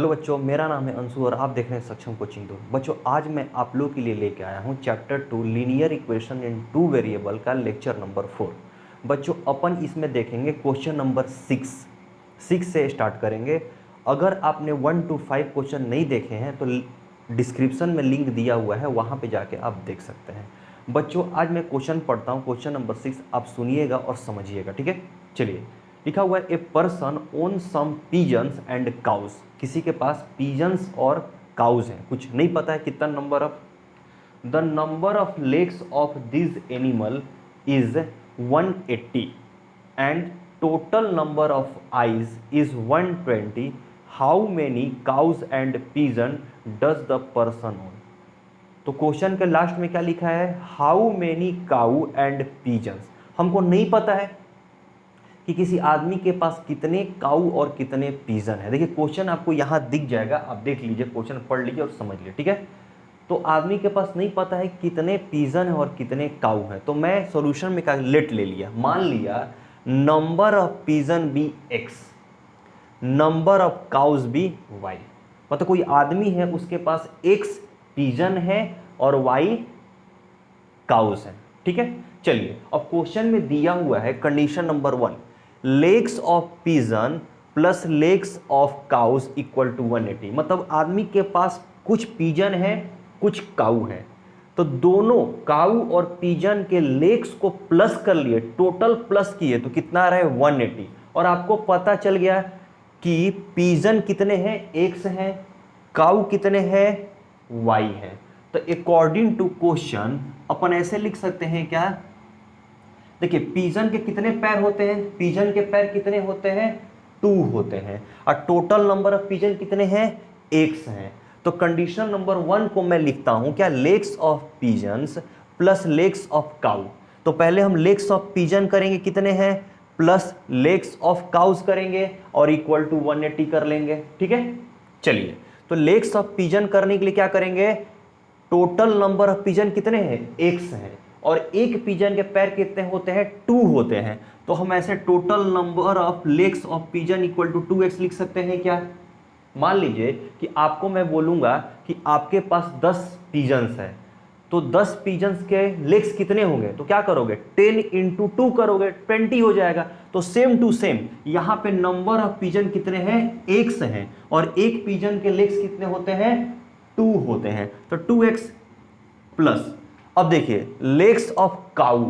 Hello बच्चों, मेरा नाम है अंशु और आप देख रहे हैं सक्षम कोचिंग 2। बच्चों, आज मैं आप लोगों के लिए लेके आया हूँ chapter 2 linear equation in 2 variable का लेक्चर नंबर 4। बच्चों, अपन इसमें देखेंगे क्वेश्चन नंबर 6 से स्टार्ट करेंगे। अगर आपने 1 to 5 क्वेश्चन नहीं देखे हैं तो डिस्क्रिप्शन में लिंक दिया हुआ है, वहाँ पर जाके आप देख सकते हैं। बच्चों, आज मैं क्वेश्चन पढ़ता हूँ, क्वेश्चन नंबर 6 आप सुनिएगा और समझिएगा, ठीक है। चलिए, लिखा हुआ है a person own some pigeons and cows. किसी के पास पिजन्स और काउज हैं, कुछ नहीं पता है कितना number of the number of legs of this animal is 180 and total number of eyes is 120। How many cows and pigeon does the person own. तो क्वेश्चन के लास्ट में क्या लिखा है, how many cow and pigeons. हमको नहीं पता है कि किसी आदमी के पास कितने काऊ और कितने पिजन है। देखिए, क्वेश्चन आपको यहाँ दिख जाएगा, आप देख लीजिए, क्वेश्चन पढ़ लीजिए और समझ लीजिए, ठीक है। तो आदमी के पास नहीं पता है कितने पिजन है और कितने काऊ है, तो मैं सॉल्यूशन में क्या लेट ले लिया, मान लिया number of pigeon be x, number of cows be y. मतलब कोई आदमी है, उसके पास एक्स पिजन है और वाई काउज है, ठीक है। चलिए, अब क्वेश्चन में दिया हुआ है condition number 1, legs of pigeon plus legs of cows equal to 180। मतलब आदमी के पास कुछ पिजन है, कुछ काऊ है, तो दोनों काऊ और पिजन के लेग्स को प्लस कर लिए, टोटल प्लस किए तो कितना आ रहा है 180। और आपको पता चल गया कि पिजन कितने हैं, एक्स हैं, काऊ कितने हैं, वाई है। तो अकॉर्डिंग टू क्वेश्चन अपन ऐसे लिख सकते हैं क्या, देखिए पिजन के कितने पैर होते हैं, पिजन के पैर कितने होते हैं, 2 होते हैं, और टोटल नंबर ऑफ पिजन कितने हैं, एक्स हैं। तो कंडीशन नंबर 1 को मैं लिखता हूं क्या, legs of pigeons plus legs of cow. तो पहले हम लेग्स ऑफ पिजन करेंगे, कितने हैं, प्लस लेग्स ऑफ काउज करेंगे और इक्वल टू 180 कर लेंगे, ठीक है। चलिए, तो लेग्स ऑफ पिजन करने के लिए क्या करेंगे, टोटल नंबर ऑफ पिजन कितने हैं, एक्स हैं, और एक पिजन के पैर कितने होते हैं, 2 होते हैं। तो हम ऐसे total number of legs of pigeon equal to 2x लिख सकते हैं क्या। मान लीजिए कि आपको मैं बोलूंगा कि आपके पास 10 पिजन्स है, तो 10 पिजन्स के लेग्स कितने होंगे, तो क्या करोगे, 10 × 2 करोगे, 20 हो जाएगा। तो सेम टू सेम यहाँ पे नंबर ऑफ पिजन कितने हैं, एक्स हैं, और एक पिजन के लेग्स कितने होते हैं, 2 होते हैं, तो 2x प्लस। अब देखिए लेग्स ऑफ काऊ,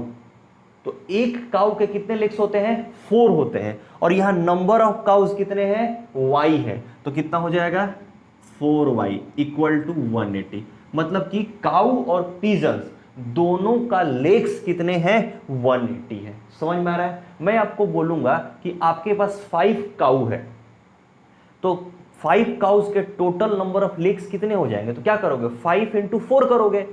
तो एक काऊ के कितने लेग्स होते हैं, 4 होते हैं, और यहां नंबर ऑफ काउज कितने हैं, y है, तो कितना हो जाएगा 4y इक्वल टू 180। मतलब कि काऊ और पिजन्स दोनों का लेग्स कितने हैं, 180 है। समझ में आ रहा है। मैं आपको बोलूंगा कि आपके पास 5 काऊ है, तो 5 काउज के टोटल नंबर ऑफ लेग्स कितने हो जाएंगे, तो क्या करोगे, 5 × 4 करोगे,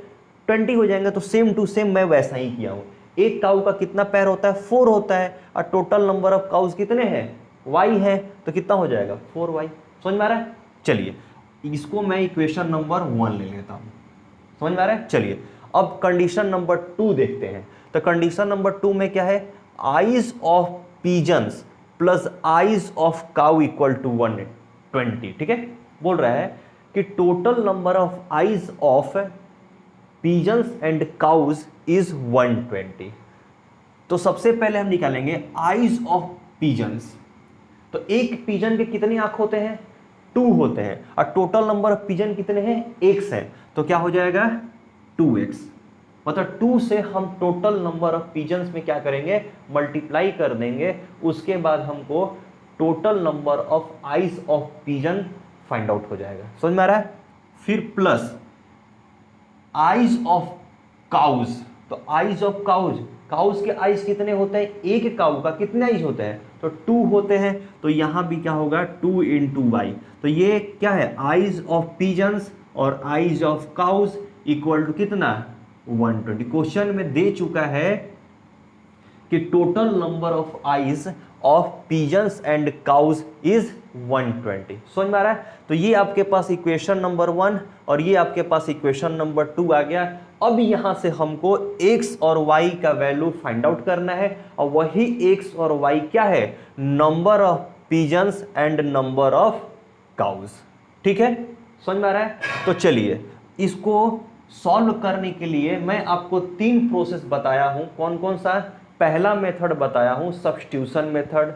20 हो जाएंगे। तो सेम टू सेम मैं वैसा ही किया हूं। एक काऊ का कितना पैर होता है, 4 होता है, और टोटल नंबर ऑफ काउज कितने हैं, y है, तो कितना हो जाएगा 4y। समझ में आ रहा है। चलिए, इसको मैं इक्वेशन नंबर 1 ले लेता हूं, समझ में आ रहा है। चलिए, अब कंडीशन नंबर 2 देखते हैं। तो कंडीशन नंबर 2 में क्या है, eyes of pigeons plus eyes of cow equal to 120, ठीक है। बोल रहा है कि total number of eyes of pigeons and cows is 120। तो सबसे पहले हम निकालेंगे आईज ऑफ पिजन्स। तो एक पिजन के कितने आंख होते हैं, 2 होते हैं, और टोटल नंबर ऑफ पिजन कितने हैं, एक्स है, तो क्या हो जाएगा 2x। मतलब 2 से हम टोटल नंबर ऑफ पिजन्स में क्या करेंगे, मल्टीप्लाई कर देंगे, उसके बाद हमको total number of eyes of pigeon find out हो जाएगा। समझ में आ रहा है। फिर प्लस आईज ऑफ काउज। तो आईज ऑफ काउज, काउज के आईज कितने होते हैं, एक काउ का कितने आईज होते हैं, तो 2 होते हैं, तो यहां भी क्या होगा 2 × y। तो ये क्या है, आईज ऑफ पिजन्स और eyes of cows equal to कितना 120। क्वेश्चन में दे चुका है कि total number of eyes of pigeons and cows is 120। समझ में आ रहा है। तो ये आपके पास इक्वेशन नंबर 1 और ये आपके पास इक्वेशन नंबर 2 आ गया। अब यहां से हमको x और y का वैल्यू फाइंड आउट करना है, और वही x और y क्या है, number of pigeons and number of cows. ठीक है, समझ में आ रहा है? तो चलिए इसको सॉल्व करने के लिए मैं आपको 3 प्रोसेस बताया हूं। कौन कौन सा? पहला मेथड बताया हूं सब्स्टिट्यूशन मेथड,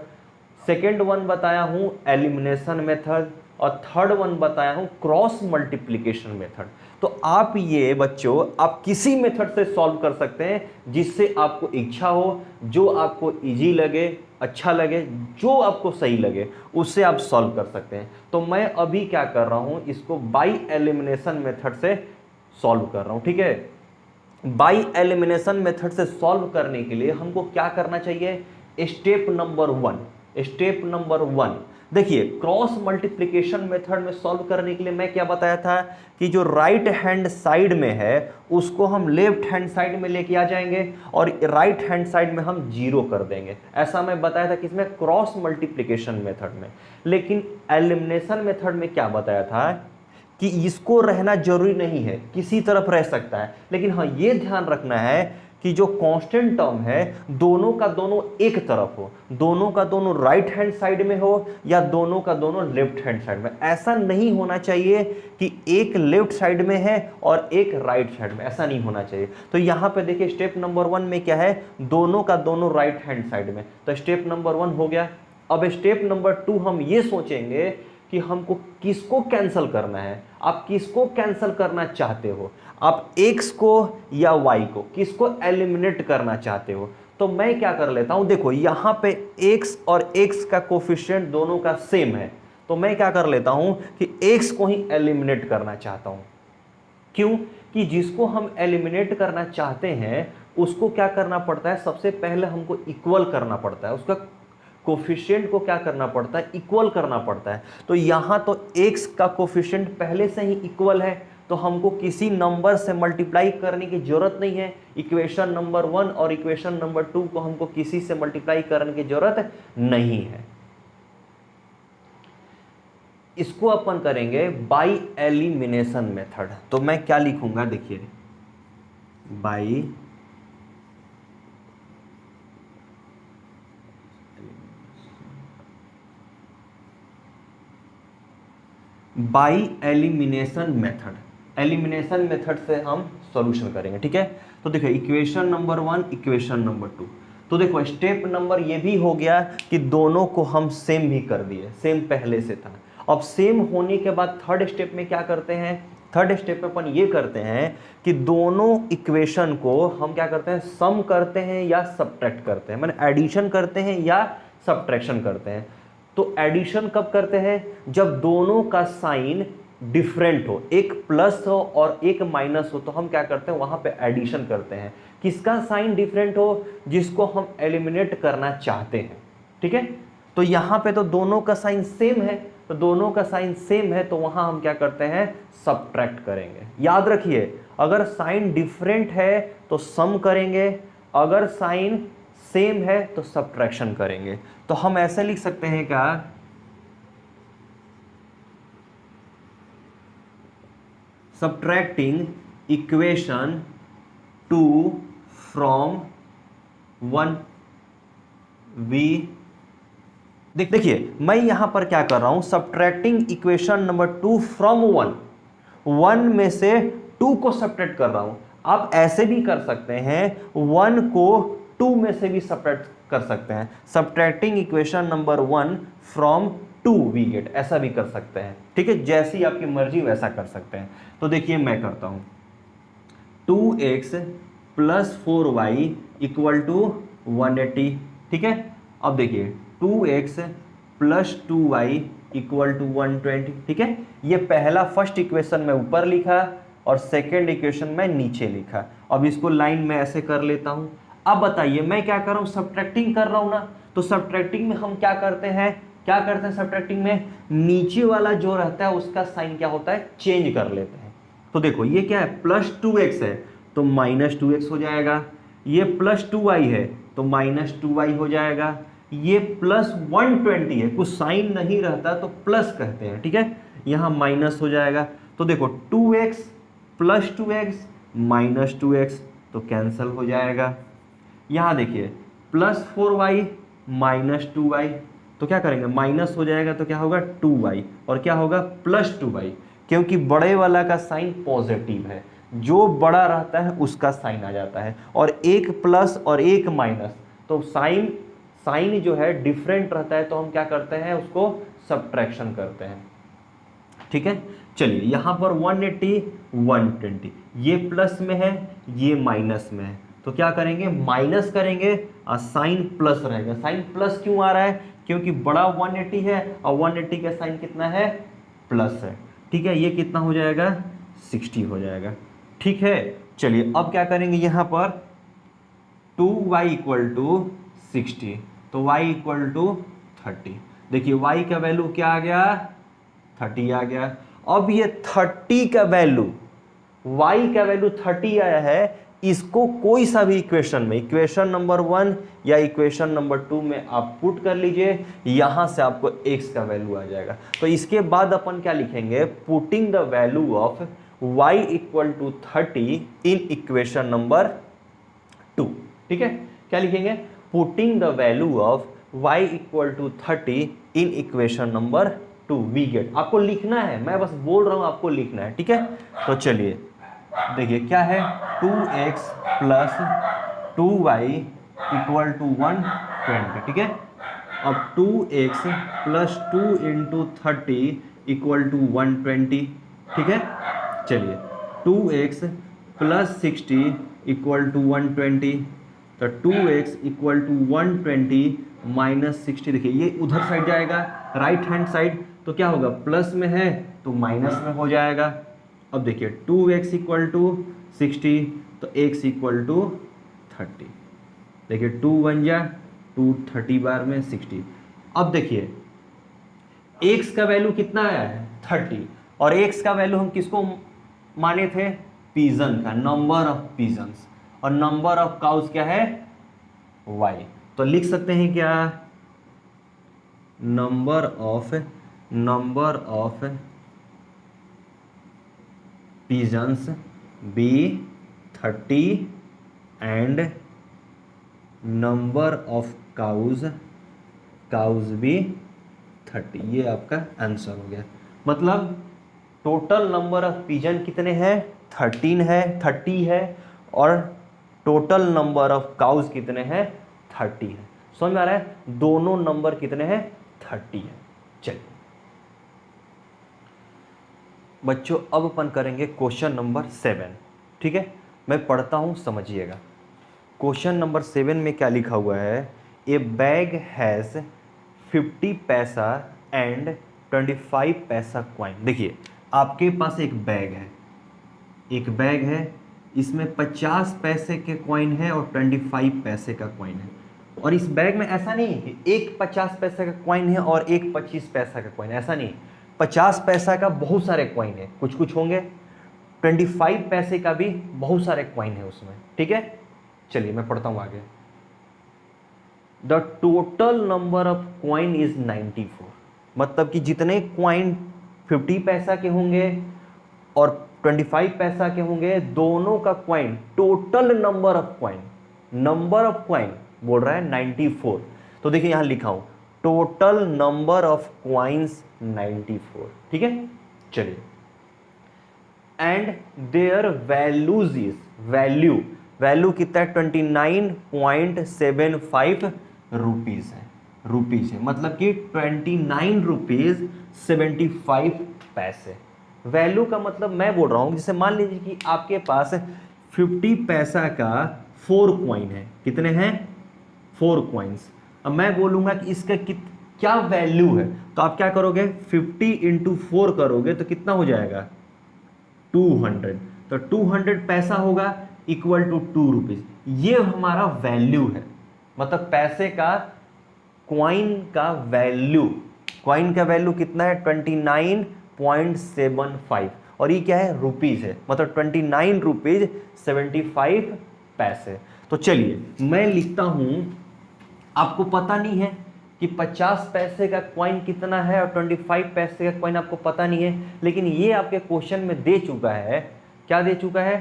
सेकेंड वन बताया हूं एलिमिनेशन मेथड, और थर्ड वन बताया हूं क्रॉस मल्टीप्लिकेशन मेथड। तो आप ये बच्चों आप किसी मेथड से सॉल्व कर सकते हैं जिससे आपको इच्छा हो, जो आपको इजी लगे, अच्छा लगे, जो आपको सही लगे उससे आप सॉल्व कर सकते हैं। तो मैं अभी क्या कर रहा हूं, इसको बाई एलिमिनेशन मेथड से सॉल्व कर रहा हूं। ठीक है, बाई एलिमिनेशन मेथड से सॉल्व करने के लिए हमको क्या करना चाहिए? स्टेप नंबर 1, स्टेप नंबर 1 देखिए, क्रॉस मल्टीप्लिकेशन मेथड में सॉल्व करने के लिए मैं क्या बताया था कि जो राइट हैंड साइड में है उसको हम लेफ्ट हैंड साइड में लेके आ जाएंगे और राइट हैंड साइड में हम 0 कर देंगे। ऐसा मैं बताया था किसमें? क्रॉस मल्टीप्लिकेशन मेथड में। लेकिन एलिमिनेशन मेथड में क्या बताया था कि इसको रहना जरूरी नहीं है, किसी तरफ रह सकता है, लेकिन हाँ ये ध्यान रखना है कि जो कांस्टेंट टर्म है दोनों का दोनों एक तरफ हो, दोनों का दोनों राइट हैंड साइड में हो या दोनों का दोनों लेफ्ट हैंड साइड में। ऐसा नहीं होना चाहिए कि एक लेफ्ट साइड में है और एक राइट साइड में, ऐसा नहीं होना चाहिए। तो यहां पे देखिए स्टेप नंबर 1 में क्या है? दोनों का दोनों राइट हैंड साइड में। तो स्टेप नंबर 1 हो गया। अब स्टेप नंबर 2 हम ये सोचेंगे कि हमको किसको कैंसिल करना है। आप किसको कैंसिल करना चाहते हो? आप x को या y को, किसको एलिमिनेट करना चाहते हो? तो मैं क्या कर लेता हूं, देखो यहां पे x और x का कोफिशिएंट दोनों का सेम है, तो मैं क्या कर लेता हूं कि x को ही एलिमिनेट करना चाहता हूं। क्यों? कि जिसको हम एलिमिनेट करना चाहते हैं उसको क्या करना पड़ता है? सबसे पहले हमको इक्वल करना पड़ता है, उसका कोफिशिएंट को क्या करना पड़ता है? इक्वल करना पड़ता है। तो यहां तो x का कोफिशिएंट पहले से ही इक्वल है, तो हमको किसी नंबर से मल्टीप्लाई करने की जरूरत नहीं है। इक्वेशन नंबर 1 और इक्वेशन नंबर 2 को हमको किसी से मल्टीप्लाई करने की जरूरत नहीं है। इसको अपन करेंगे बाई एलिमिनेशन मेथड। तो मैं क्या लिखूंगा, देखिए by elimination method. Elimination method से हम सॉल्यूशन करेंगे। ठीक है, तो देखिए इक्वेशन नंबर 1, इक्वेशन नंबर 2। तो देखो स्टेप नंबर ये भी हो गया कि दोनों को हम सेम भी कर दिए, सेम पहले से था। अब सेम होने के बाद थर्ड स्टेप में क्या करते हैं? थर्ड स्टेप में अपन ये करते हैं कि दोनों इक्वेशन को हम क्या करते हैं? सम करते हैं या सब्ट्रैक्ट करते हैं, माने एडिशन करते हैं या सब्ट्रैक्शन करते हैं। तो एडिशन कब करते हैं? जब दोनों का साइन डिफरेंट हो, एक प्लस हो और एक माइनस हो, तो हम क्या करते हैं? वहां पे एडिशन करते हैं। किसका साइन डिफरेंट हो? जिसको हम एलिमिनेट करना चाहते हैं। ठीक है, तो यहां पे तो दोनों का साइन सेम है, तो दोनों का साइन सेम है तो वहां हम क्या करते हैं? सब्ट्रैक्ट करेंगे। याद रखिए, अगर साइन डिफरेंट है तो सम करेंगे, अगर साइन सेम है तो सब्ट्रैक्शन करेंगे। तो हम ऐसे लिख सकते हैं क्या? Subtracting equation 2 from 1 we. देखिए मैं यहां पर क्या कर रहा हूं? सब्ट्रैक्टिंग इक्वेशन नंबर 2 फ्रॉम 1 में से 2 को सब्ट्रैक्ट कर रहा हूं। आप ऐसे भी कर सकते हैं, 1 को 2 में से भी सब्ट्रैक्ट कर सकते हैं। Subtracting equation number 1 from 2 we get, ऐसा भी कर सकते हैं। ठीक है, जैसी आपकी मर्जी वैसा कर सकते हैं। तो देखिए मैं करता हूं 2x plus 4y equal to 180। ठीक है, अब देखिए 2x plus 2y equal to 120। ठीक है, ये पहला फर्स्ट इक्वेशन में ऊपर लिखा और सेकेंड इक्वेशन में नीचे लिखा। अब इसको लाइन में ऐसे कर लेता हूं। अब बताइए मैं क्या कर रहा हूं? सब्ट्रैक्टिंग कर रहा हूं ना। तो सब्ट्रैक्टिंग में हम क्या करते हैं? सब्ट्रैक्टिंग में नीचे वाला जो रहता है उसका साइन क्या होता है? चेंज कर लेते हैं। तो देखो ये क्या है? प्लस 2x है तो माइनस 2x हो जाएगा। ये प्लस 2y है तो माइनस 2y हो जाएगा। ये प्लस 120 है, कुछ साइन नहीं रहता तो प्लस कहते हैं। ठीक है, यहां माइनस हो जाएगा। तो देखो 2x plus 2x minus 2x तो कैंसल हो जाएगा। यहां देखिए प्लस 4y माइनस 2y तो क्या करेंगे, माइनस हो जाएगा तो क्या होगा 2y, और क्या होगा +2y, क्योंकि बड़े वाला का साइन पॉजिटिव है, जो बड़ा रहता है उसका साइन आ जाता है, और एक प्लस और एक माइनस, तो साइन जो है डिफरेंट रहता है, तो हम क्या करते हैं उसको सब्ट्रैक्शन करते हैं। ठीक है, चलिए यहाँ पर 180 120, ये प्लस में है ये माइनस में है, तो क्या करेंगे माइनस करेंगे और साइन प्लस रहेगा। साइन प्लस क्यों आ रहा है, क्योंकि बड़ा 180 है और 180 का साइन कितना है, प्लस है। ठीक है, ये कितना हो जाएगा 60 हो जाएगा। ठीक है, चलिए अब क्या करेंगे, यहाँ पर 2y = 60, तो y = 30। देखिए y का वैल्यू क्या आ गया, 30 आ गया। अब ये 30 का वैल्यू, y का वैल्यू 30 आया है, इसको कोई सा भी इक्वेशन में, इक्वेशन नंबर 1 या इक्वेशन नंबर 2 में आप पुट कर लीजिए, यहां से आपको x का वैल्यू आ जाएगा। तो इसके बाद अपन क्या लिखेंगे, putting the value of y = 30 in equation number 2। ठीक है, क्या लिखेंगे, putting the value of y = 30 in equation number 2 we get. आपको लिखना है, मैं बस बोल रहा हूं आपको लिखना है। ठीक है, तो चलिए देखिए क्या है, 2x + 2y = 120। ठीक है, अब 2x + 2 × 30 = 120। ठीक है, चलिए 2x + 60 = 120, तो 2x = 120 - 60, देखिए ये उधर साइड जाएगा राइट हैंड साइड, तो क्या होगा, प्लस में है तो माइनस में हो जाएगा। अब देखिए 2x = 60, तो x = 30। देखिए 2 1 जा 2, 30 बार में 60। अब देखिए x का वैल्यू कितना आया है 30, और x का वैल्यू हम किसको माने थे, पिजन का, नंबर ऑफ पिजन्स, और नंबर ऑफ काउज क्या है y। तो लिख सकते हैं क्या, number of pigeons be 30 and number of cows be 30। ये आपका आंसर हो गया। मतलब टोटल नंबर ऑफ पिजन कितने हैं, 30 है, और टोटल नंबर ऑफ काउज कितने हैं, 30 है। समझ में आ रहा है, दोनों नंबर कितने हैं, 30 है। चलिए बच्चों अब अपन करेंगे क्वेश्चन नंबर 7। ठीक है, मैं पढ़ता हूं समझिएगा। क्वेश्चन नंबर 7 में क्या लिखा हुआ है, ए बैग हैज़ 50 पैसा एंड 25 पैसा कॉइन। देखिए आपके पास एक बैग है, इसमें 50 पैसे के कॉइन है और 25 पैसे का कॉइन है, और इस बैग में ऐसा नहीं है कि एक 50 पैसे का कॉइन है और एक 25 पैसा का कॉइन, ऐसा नहीं, 50 पैसा का बहुत सारे कॉइन है, कुछ होंगे, 25 पैसे का भी बहुत सारे कॉइन है उसमें। ठीक है, चलिए मैं पढ़ता हूं आगे। The total number of coin is 94। मतलब कि जितने कॉइन 50 पैसा के होंगे और 25 पैसा के होंगे, दोनों का coin, total number of coin बोल रहा है 94। तो देखिए यहां लिखा हूं टोटल नंबर ऑफ कॉइन्स 94। ठीक है, चलिए and there values is, value कितना है, 29.75 रुपीज है, मतलब कि 29 रुपीज 75 पैसे। वैल्यू का मतलब मैं बोल रहा हूं, जैसे मान लीजिए कि आपके पास 50 पैसा का 4 कॉइन है, कितने हैं 4 कॉइन्स। अब मैं बोलूंगा कि इसका क्या वैल्यू है, तो आप क्या करोगे 50 × 4 करोगे तो कितना हो जाएगा 200, तो 200 पैसा होगा इक्वल टू 2 रुपीज। ये हमारा वैल्यू है, मतलब पैसे का, कॉइन का वैल्यू कितना है 29.75, और ये क्या है रुपीज है, मतलब 29 रुपीज 75 पैसे। तो चलिए मैं लिखता हूं, आपको पता नहीं है कि 50 पैसे का कॉइन कितना है और 25 पैसे का कॉइन आपको पता नहीं है, लेकिन ये आपके क्वेश्चन में दे चुका है, क्या दे चुका है,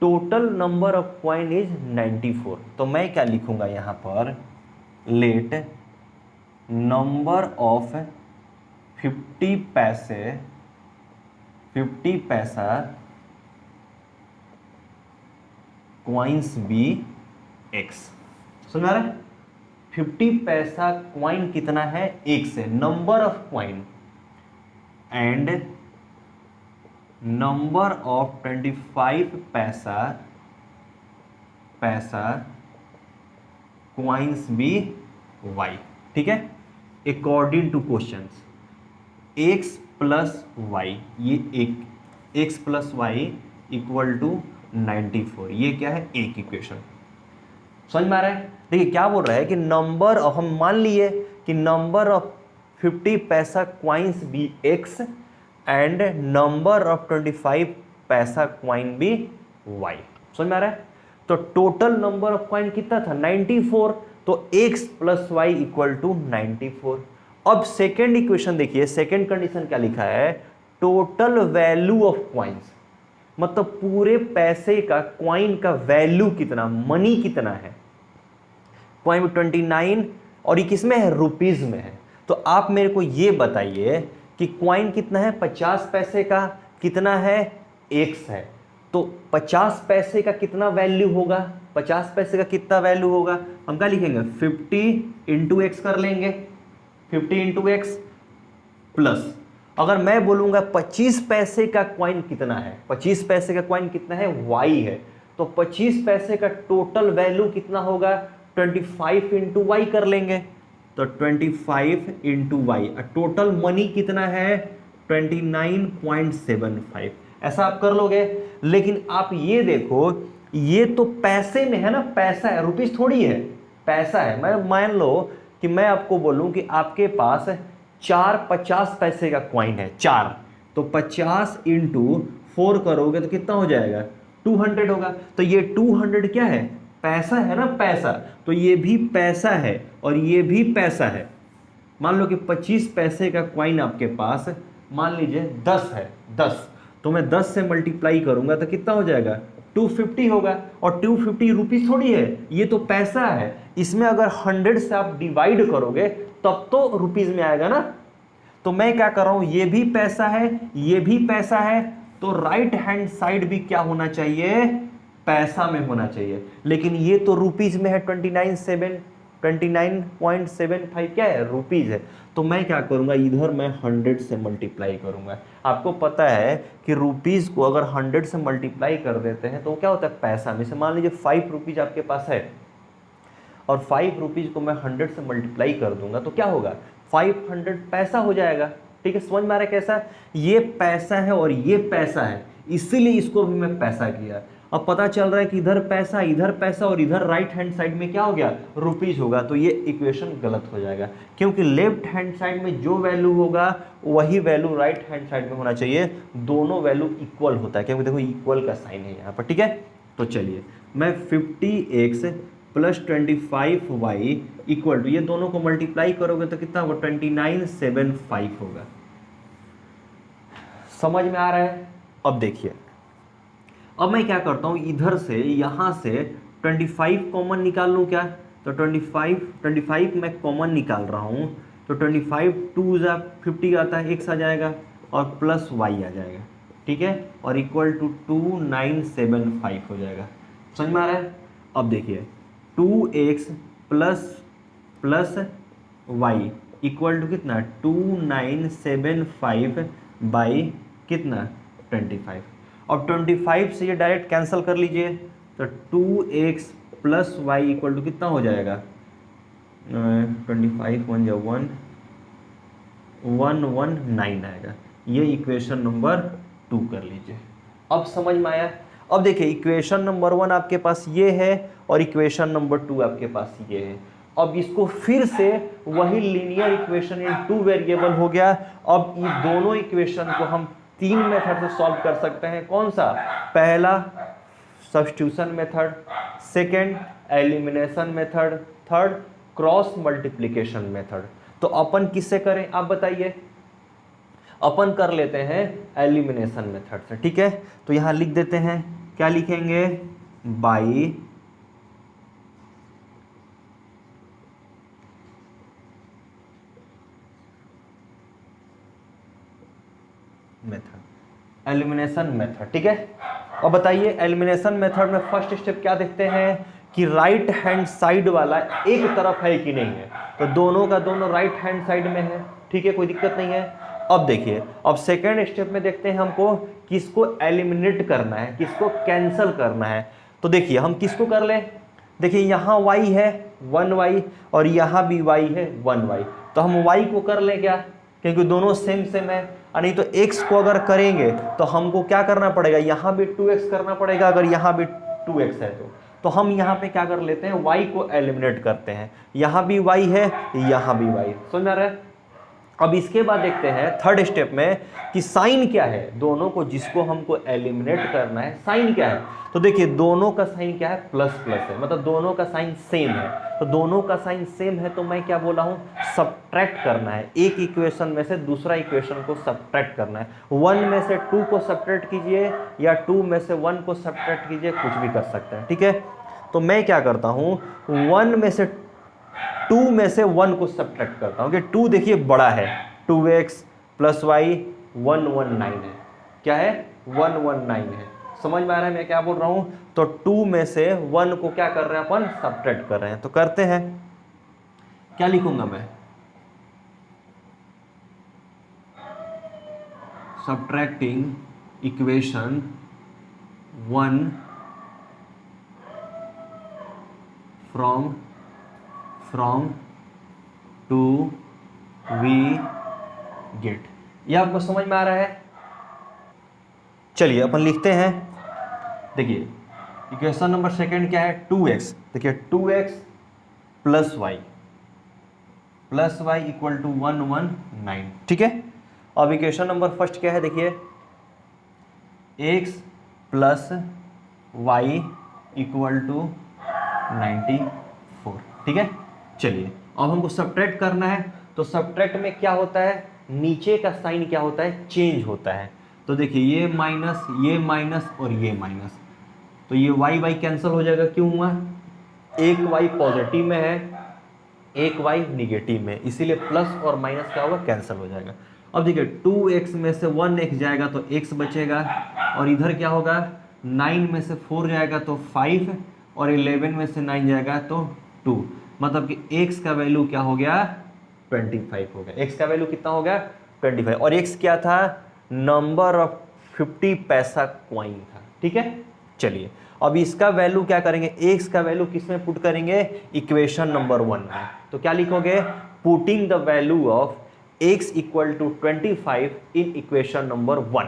total number of coin is 94। तो मैं क्या लिखूंगा यहां पर, let number of 50 paisa coins B x. समझ आ रहा है? 50 पैसा क्वाइन कितना है? एक से, number of coin and number of 25 paisa coins be Y. ठीक है, according to questions x plus y, ये एक x plus y equal to 94, ये क्या है? एक इक्वेशन। समझ में आ रहा है? देखिए क्या बोल रहा है कि नंबर ऑफ, हम मान लिए कि number of 50 paisa coins be x and number of 25 paisa coin B y। समझ में आ रहा है? तो टोटल नंबर ऑफ क्वाइन कितना था? 94, तो x plus y equal to 94। अब सेकेंड इक्वेशन देखिए, सेकेंड कंडीशन क्या लिखा है? टोटल वैल्यू ऑफ क्वाइंस, मतलब पूरे पैसे का, क्वाइन का वैल्यू कितना, मनी कितना है। क्वाइन 29 और ये किसमें है? रुपीज में है। तो आप मेरे को ये बताइए कि क्वाइन कितना है? 50 पैसे का कितना है? x है। तो 50 पैसे का कितना वैल्यू होगा? 50 पैसे का कितना वैल्यू होगा? हम क्या लिखेंगे? 50 इंटू एक्स कर लेंगे, 50 इंटू एक्स प्लस, अगर मैं बोलूंगा 25 पैसे का क्वाइन कितना है, 25 पैसे का क्वाइन कितना है? वाई है। तो 25 पैसे का टोटल वैल्यू कितना होगा? 25 इंटू वाई कर लेंगे, तो 25 इंटू वाई, टोटल मनी कितना है? 29.75। ऐसा आप कर लोगे। लेकिन आप ये देखो, ये तो पैसे में है ना, पैसा है, रुपीस थोड़ी है, पैसा है। मैं मान लो कि मैं आपको बोलूं कि आपके पास 4 50 पैसे का क्वाइन है, 4, तो 50 इंटू 4 करोगे तो कितना हो जाएगा? 200 होगा। तो ये 200 क्या है? पैसा है ना, पैसा। तो ये भी पैसा है और ये भी पैसा है। मान लो कि 25 पैसे का क्वाइन आपके पास, मान लीजिए 10 है, 10, तो मैं 10 से मल्टीप्लाई करूंगा तो कितना हो जाएगा? 250 होगा। और 250 रुपीज थोड़ी है, ये तो पैसा है। इसमें अगर 100 से आप डिवाइड करोगे तब तो रुपीज में आएगा ना। तो मैं क्या कर रहा हूं, ये भी पैसा है, ये भी पैसा है, तो राइट हैंड साइड भी क्या होना चाहिए? पैसा में होना चाहिए। लेकिन ये तो रुपीज में है, 29.75 क्या है? रुपीज है। तो मैं क्या करूंगा, इधर मैं 100 से मल्टीप्लाई करूंगा। आपको पता है कि रुपीज को अगर 100 से मल्टीप्लाई कर देते हैं तो क्या होता है? पैसा में से। मान लीजिए 5 रुपीज आपके पास है और 5 रुपीज को मैं 100 से मल्टीप्लाई कर दूंगा तो क्या होगा? 500 पैसा हो जाएगा। ठीक है, समझ में आ रहा है कैसा? ये पैसा है और ये पैसा है, इसीलिए इसको भी मैं पैसा किया। अब पता चल रहा है कि इधर पैसा और इधर राइट हैंड साइड में क्या हो गया? रुपीज होगा। तो ये इक्वेशन गलत हो जाएगा, क्योंकि लेफ्ट हैंड साइड में जो वैल्यू होगा वही वैल्यू राइट हैंड साइड में होना चाहिए। दोनों वैल्यू इक्वल होता है, क्योंकि देखो इक्वल का साइन है यहाँ पर। ठीक है, तो चलिए मैं 50x plus 25y equal to, ये दोनों को मल्टीप्लाई करोगे तो कितना होगा? 2975 होगा। समझ में आ रहा है? अब देखिए, अब मैं क्या करता हूं, इधर से यहां से 25 कॉमन निकाल लूं क्या? तो 25 मैं कॉमन निकाल रहा हूं, तो 25 2 जा 50 आता है, x आ जाएगा और प्लस y आ जाएगा। ठीक है, और इक्वल टू 2975 हो जाएगा। समझ में आ रहा है? अब देखिए 2x plus y equal to कितना? 2975 बाई कितना? 25। अब 25 से ये डायरेक्ट कैंसिल कर लीजिए, तो 2x plus y equal to कितना हो जाएगा? 25 1 जा 119 आएगा। ये इक्वेशन नंबर 2 कर लीजिए। अब समझ में आया? अब देखिए इक्वेशन नंबर 1 आपके पास ये है और इक्वेशन नंबर 2 आपके पास ये है। अब इसको फिर से वही लीनियर इक्वेशन इन 2 वेरिएबल हो गया। अब ये दोनों इक्वेशन को हम 3 मेथड से सॉल्व कर सकते हैं। कौन सा? पहला substitution method, second elimination method, third cross multiplication method. तो अपन किससे करें आप बताइए? अपन कर लेते हैं एलिमिनेशन मेथड से। ठीक है, तो यहां लिख देते हैं, क्या लिखेंगे? बाई एलिमिनेशन मेथड, ठीक है। अब बताइए एलिमिनेशन मेथड में फर्स्ट स्टेप क्या देखते हैं कि राइट हैंड साइड वाला एक तरफ है कि नहीं है, तो दोनों का दोनों राइट हैंड साइड में है, ठीक है, कोई दिक्कत नहीं है। अब देखिए, अब सेकेंड स्टेप में देखते हैं हमको किसको एलिमिनेट करना है, किसको कैंसिल करना है। तो देखिए हम किसको कर ले, देखिए यहाँ y है 1y और यहाँ भी y है 1y, तो हम y को कर ले क्या, क्योंकि दोनों सेम सेम है। नहीं तो x को अगर करेंगे तो हमको क्या करना पड़ेगा, यहाँ भी 2x करना पड़ेगा, अगर यहाँ भी 2x है तो हम यहाँ पे क्या कर लेते हैं, y को एलिमिनेट करते हैं। यहाँ भी y है, यहाँ भी y, समझ में आ रहा है। अब इसके बाद देखते हैं थर्ड स्टेप में कि साइन क्या है, दोनों को जिसको हमको एलिमिनेट करना है साइन क्या है। तो देखिए दोनों का साइन क्या है, प्लस प्लस है, मतलब दोनों का साइन सेम है। तो दोनों का साइन सेम है तो मैं क्या बोला हूँ, सब्ट्रैक्ट करना है, एक इक्वेशन में से दूसरा इक्वेशन को सब्ट्रैक्ट करना है। 1 में से 2 को सब्ट्रैक्ट कीजिए या 2 में से 1 को सब्ट्रैक्ट कीजिए, कुछ भी कर सकते हैं, ठीक है। तो मैं क्या करता हूँ, 1 में से 2 में से 1 को सब्ट्रैक्ट करता हूँ कि 2 देखिए बड़ा है, 2x प्लस वाई 119 है, क्या है 119 है, समझ में आ रहा है मैं क्या बोल रहा हूँ। तो 2 में से 1 को क्या कर रहे हैं अपन, सब्ट्रैक्ट कर रहे हैं। तो करते हैं, क्या लिखूंगा मैं, subtracting equation 1 from 2 we get. ये आपको समझ में आ रहा है। चलिए अपन लिखते हैं, देखिए इक्वेशन नंबर सेकंड क्या है, 2x, देखिए 2x plus y equal to 119, ठीक है। अब इक्वेशन नंबर फर्स्ट क्या है, देखिए x plus y equal to 94, ठीक है। चलिए अब हमको सब्ट्रैक्ट करना है, तो सब्ट्रैक्ट में क्या होता है, नीचे का साइन क्या होता है, चेंज होता है। तो देखिए ये माइनस और ये माइनस, तो ये y कैंसिल हो जाएगा, क्यों हुआ, एक y पॉजिटिव में है एक y निगेटिव में, इसीलिए प्लस और माइनस क्या होगा, कैंसिल हो जाएगा। अब देखिए 2x में से 1x जाएगा तो x बचेगा, और इधर क्या होगा, 9 में से 4 जाएगा तो 5, और 11 में से 9 जाएगा तो 2, मतलब कि x का वैल्यू क्या हो गया, 25 हो गया। x का वैल्यू कितना हो गया, 25, और x क्या था, नंबर ऑफ 50 पैसा क्वाइन था, ठीक है। चलिए अब इसका वैल्यू क्या करेंगे, x का वैल्यू किस में पुट करेंगे, इक्वेशन नंबर 1 में। तो क्या लिखोगे, putting the value of x equal to 25 in equation number 1।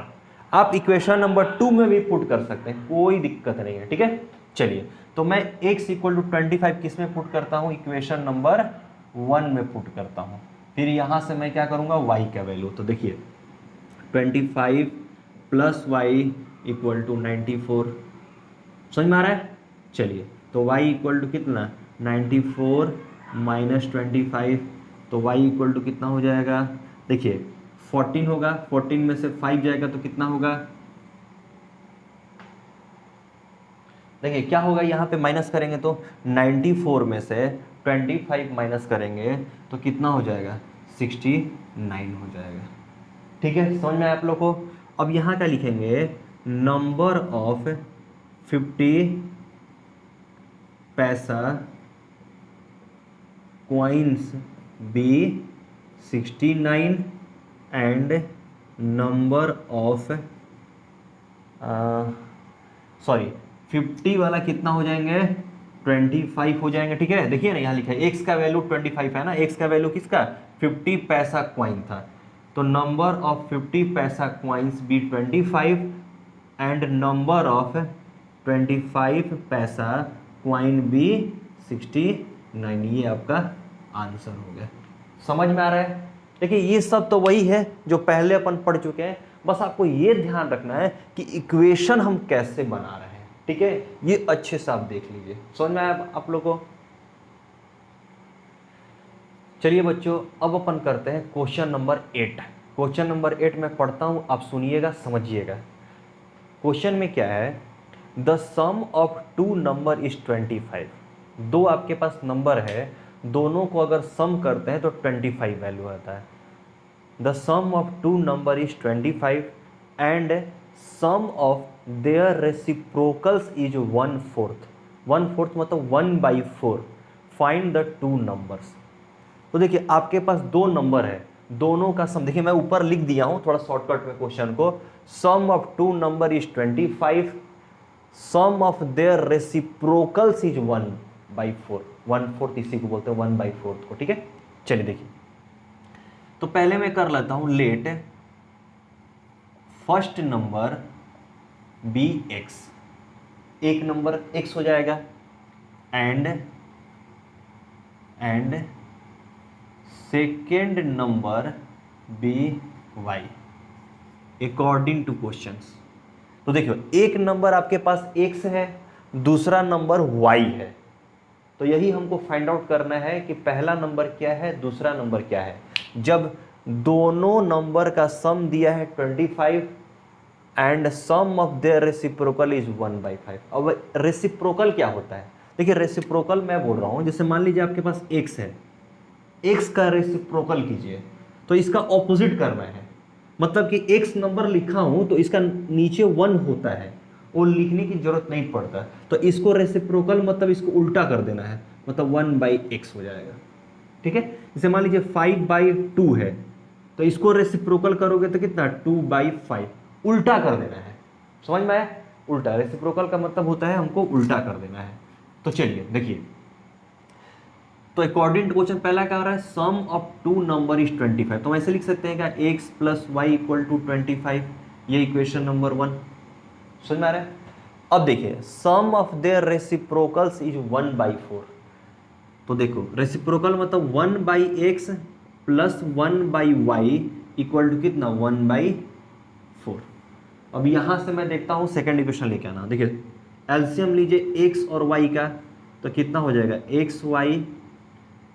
आप इक्वेशन नंबर 2 में भी पुट कर सकते हैं, कोई दिक्कत नहीं है, ठीक है। चलिए तो मैं x इक्वल टू 25 किस में पुट करता हूं, इक्वेशन नंबर 1 में पुट करता हूं। फिर यहां से मैं क्या करूंगा, y का वैल्यू, तो देखिए 25 प्लस वाई इक्वल टू 94, समझ में आ रहा है। चलिए तो y इक्वल टू कितना, 94 माइनस 25, तो y इक्वल टू कितना हो जाएगा, देखिए 14 होगा, 14 में से 5 जाएगा तो कितना होगा, देखिए क्या होगा, यहाँ पे माइनस करेंगे तो 94 में से 25 माइनस करेंगे तो कितना हो जाएगा, 69 हो जाएगा, ठीक है। समझ में आया आप लोग को। अब यहाँ क्या लिखेंगे, number of 50 paisa coins be 69 and number of 50 वाला कितना हो जाएंगे, 25 हो जाएंगे, ठीक है। देखिए ना यहाँ लिखा है x का वैल्यू 25 है ना, x का वैल्यू किसका, 50 पैसा क्वाइन था, तो number of 50 paisa coins be 25 and number of 25 paisa coin B 69, ये आपका आंसर हो गया। समझ में आ रहा है। देखिए ये सब तो वही है जो पहले अपन पढ़ चुके हैं, बस आपको ये ध्यान रखना है कि इक्वेशन हम कैसे बना रहे हैं, ठीक है। ये अच्छे से आप देख लीजिए, समझ में आया आप लोग को। चलिए बच्चों अब अपन करते हैं क्वेश्चन नंबर 8। क्वेश्चन नंबर 8 में पढ़ता हूं, आप सुनिएगा समझिएगा। क्वेश्चन में क्या है, the sum of 2 number is 25। दो आपके पास नंबर है, दोनों को अगर सम करते हैं तो 25 वैल्यू आता है। The sum of 2 number is 25 and sum of their reciprocals is 1/4। 1/4 मतलब 1/4। Find the two numbers. तो देखिए आपके पास दो नंबर है, दोनों का सम देखिए मैं ऊपर लिख दिया हूं थोड़ा शॉर्टकट में क्वेश्चन को। Sum of two number is 25, sum of their reciprocals is 1/4। 1/4 इसी को बोलते हैं 1/4 को, ठीक है। चलिए देखिए, तो पहले मैं कर लेता हूं let first number be x, एक नंबर एक्स हो जाएगा, and second number be y according to questions. तो देखियो एक नंबर आपके पास एक्स है, दूसरा नंबर वाई है, तो यही हमको फाइंड आउट करना है कि पहला नंबर क्या है, दूसरा नंबर क्या है। जब दोनों नंबर का सम दिया है 25 and sum of their reciprocal is 1/5। अब रेसिप्रोकल क्या होता है, देखिए रेसिप्रोकल मैं बोल रहा हूं, जैसे मान लीजिए आपके पास x है, x का रेसिप्रोकल कीजिए, तो इसका ऑपोजिट करना है। मतलब कि x नंबर लिखा हूं तो इसका नीचे 1 होता है, वो लिखने की जरूरत नहीं पड़ता, तो इसको रेसिप्रोकल मतलब इसको उल्टा कर देना है, मतलब 1/x हो जाएगा, ठीक है। जैसे मान लीजिए 5/2 है, तो इसको रेसिप्रोकल करोगे तो कितना 2/5, उल्टा कर देना है, समझ में आया। उल्टा रेसिप्रोकल का मतलब होता है हमको उल्टा कर देना है। तो चलिए देखिए, तो अकॉर्डिंग टू क्वेश्चन पहला क्या हो रहा है, सम ऑफ टू नंबर इज 25। तो हम ऐसे लिख सकते हैं क्या, x + y = 25, ये इक्वेशन नंबर 1, समझ में आ रहा है। अब देखिए सम ऑफ देयर रेसिप्रोकल्स इज 1/4। तो देखो रेसिप्रोकल मतलब 1/x + 1/y = कितना 1/4। अब यहां से मैं देखता हूं सेकंड इक्वेशन लेके आना। देखिए एलसीएम लीजिए x और y का, तो कितना हो जाएगा xy,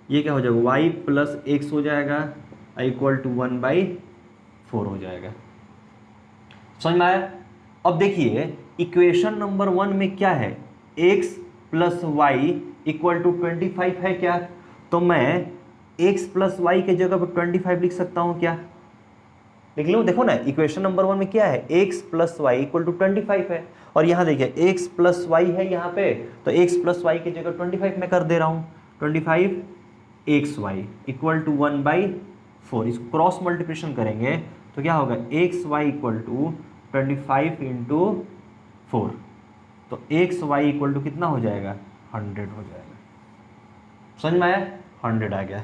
ये क्या हो जाएगा y + x हो जाएगा = 1/4 हो जाएगा, समझ में आया। अब देखिए इक्वेशन नंबर 1 में क्या है, x + y = 25 है क्या, तो मैं x + y के जगह पर 25 लिख सकता हूं क्या, लिख लो। देखो ना इक्वेशन नंबर 1 में क्या है, x + y = 25 है, और यहाँ देखिए x + y है यहाँ पे, तो x + y की जगह 25 मैं कर दे रहा हूँ, 25xy = 1/4। इसको क्रॉस मल्टीप्लिकेशन करेंगे तो क्या होगा, xy = 25 × 4, तो xy = कितना हो जाएगा 100 हो जाएगा, समझ में आया, 100 आ गया।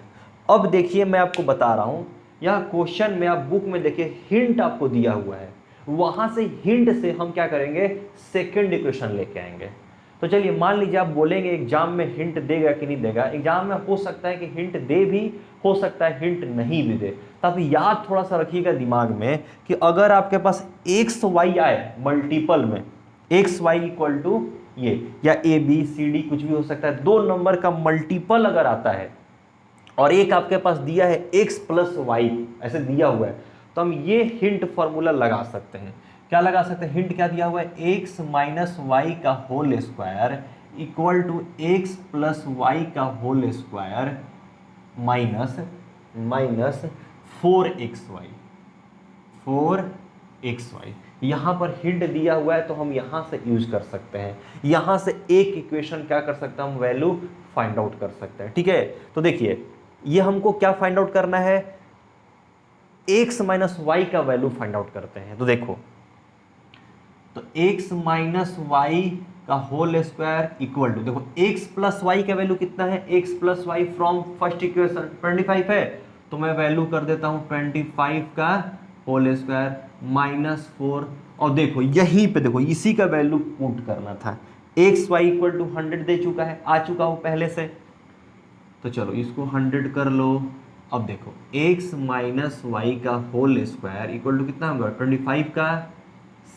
अब देखिए मैं आपको बता रहा हूं, यह क्वेश्चन में आप बुक में देखिए हिंट आपको दिया हुआ है, वहां से हिंट से हम क्या करेंगे, सेकंड इक्वेशन लेके आएंगे। तो चलिए मान लीजिए आप बोलेंगे एग्जाम में हिंट देगा कि नहीं देगा, एग्जाम में हो सकता है कि हिंट दे भी, हो सकता है हिंट नहीं भी दे। तब याद थोड़ा सा रखिएगा दिमाग में कि अगर आपके पास एक्स वाई आए मल्टीपल में, एक्स वाई इक्वल टू ये या ए बी सी डी कुछ भी हो सकता है, दो नंबर का मल्टीपल अगर आता है और एक आपके पास दिया है x + y ऐसे दिया हुआ है, तो हम ये हिंट फॉर्मूला लगा सकते हैं। क्या लगा सकते हैं, हिंट क्या दिया हुआ है, x - y का whole square equal to x + y का होल स्क्वायर माइनस 4xy। यहां पर हिंट दिया हुआ है तो हम यहां से यूज कर सकते हैं, यहां से एक इक्वेशन क्या कर सकते हैं, हम वैल्यू फाइंड आउट कर सकते हैं, ठीक है। तो देखिए ये हमको क्या फाइंड आउट करना है, x - y का वैल्यू फाइंड आउट करते हैं। तो देखो, तो x - y का होल स्क्वायर इक्वल टू, देखो x + y का वैल्यू कितना है, x + y from first equation 25 है, तो मैं वैल्यू कर देता हूं 25 का होल स्क्वायर -4। और देखो यहीं पे देखो इसी का वैल्यू पुट करना था, x y = 100 दे चुका है, आ चुका हूं पहले से, तो चलो इसको 100 कर लो। अब देखो x - y का होल स्क्वायर इक्वल टू कितना होगा, 25 का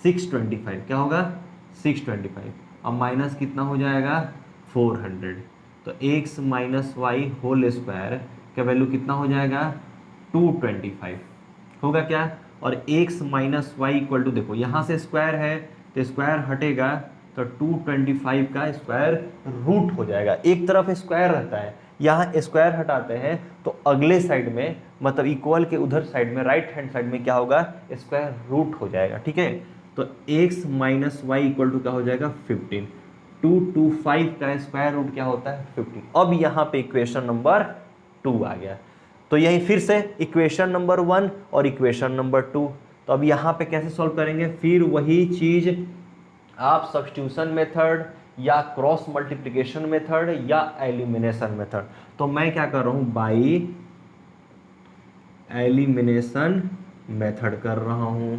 625, क्या होगा 625, अब माइनस कितना हो जाएगा 400, तो x - y होल स्क्वायर का वैल्यू कितना हो जाएगा 225 होगा क्या, और x - y इक्वल टू, देखो यहाँ से स्क्वायर है तो स्क्वायर हटेगा, तो 225 का स्क्वायर रूट हो जाएगा। एक तरफ स्क्वायर रहता है, यहाँ स्क्वायर हटाते हैं तो अगले साइड में मतलब इक्वल के उधर साइड में राइट हैंड साइड में क्या होगा, स्क्वायर रूट हो जाएगा, ठीक है। तो x minus y equal to क्या हो जाएगा 15। 225 का स्क्वायर रूट क्या होता है 15। अब यहाँ पे इक्वेशन नंबर 2 आ गया। तो यही फिर से इक्वेशन नंबर 1 और इक्वेशन नंबर 2। तो अब यहाँ पे कैसे सॉल्व करेंगे, फिर वही चीज आप सब्स्टिट्यूशन मेथड या क्रॉस मल्टीप्लिकेशन मेथड या एलिमिनेशन मेथड। तो मैं क्या कर रहा हूं, बाई एलिमिनेशन मेथड कर रहा हूं।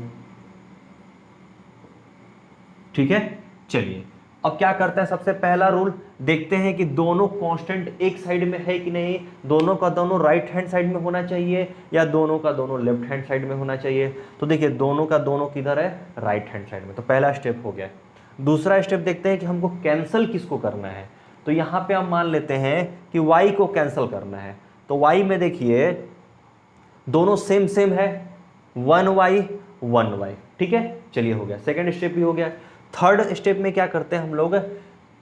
ठीक है, चलिए अब क्या करते हैं, सबसे पहला रूल देखते हैं कि दोनों कांस्टेंट एक साइड में है कि नहीं, दोनों का दोनों राइट हैंड साइड में होना चाहिए या दोनों का दोनों लेफ्ट हैंड साइड में होना चाहिए। तो देखिए दोनों का दोनों किधर है, राइट हैंड साइड में। तो पहला स्टेप हो गया। दूसरा स्टेप देखते हैं कि हमको कैंसिल किसको करना है। तो यहां पे हम मान लेते हैं कि y को कैंसिल करना है। तो y में देखिए दोनों सेम सेम है, 1y 1y। ठीक है, चलिए हो गया, सेकंड स्टेप भी हो गया। थर्ड स्टेप में क्या करते हैं हम लोग,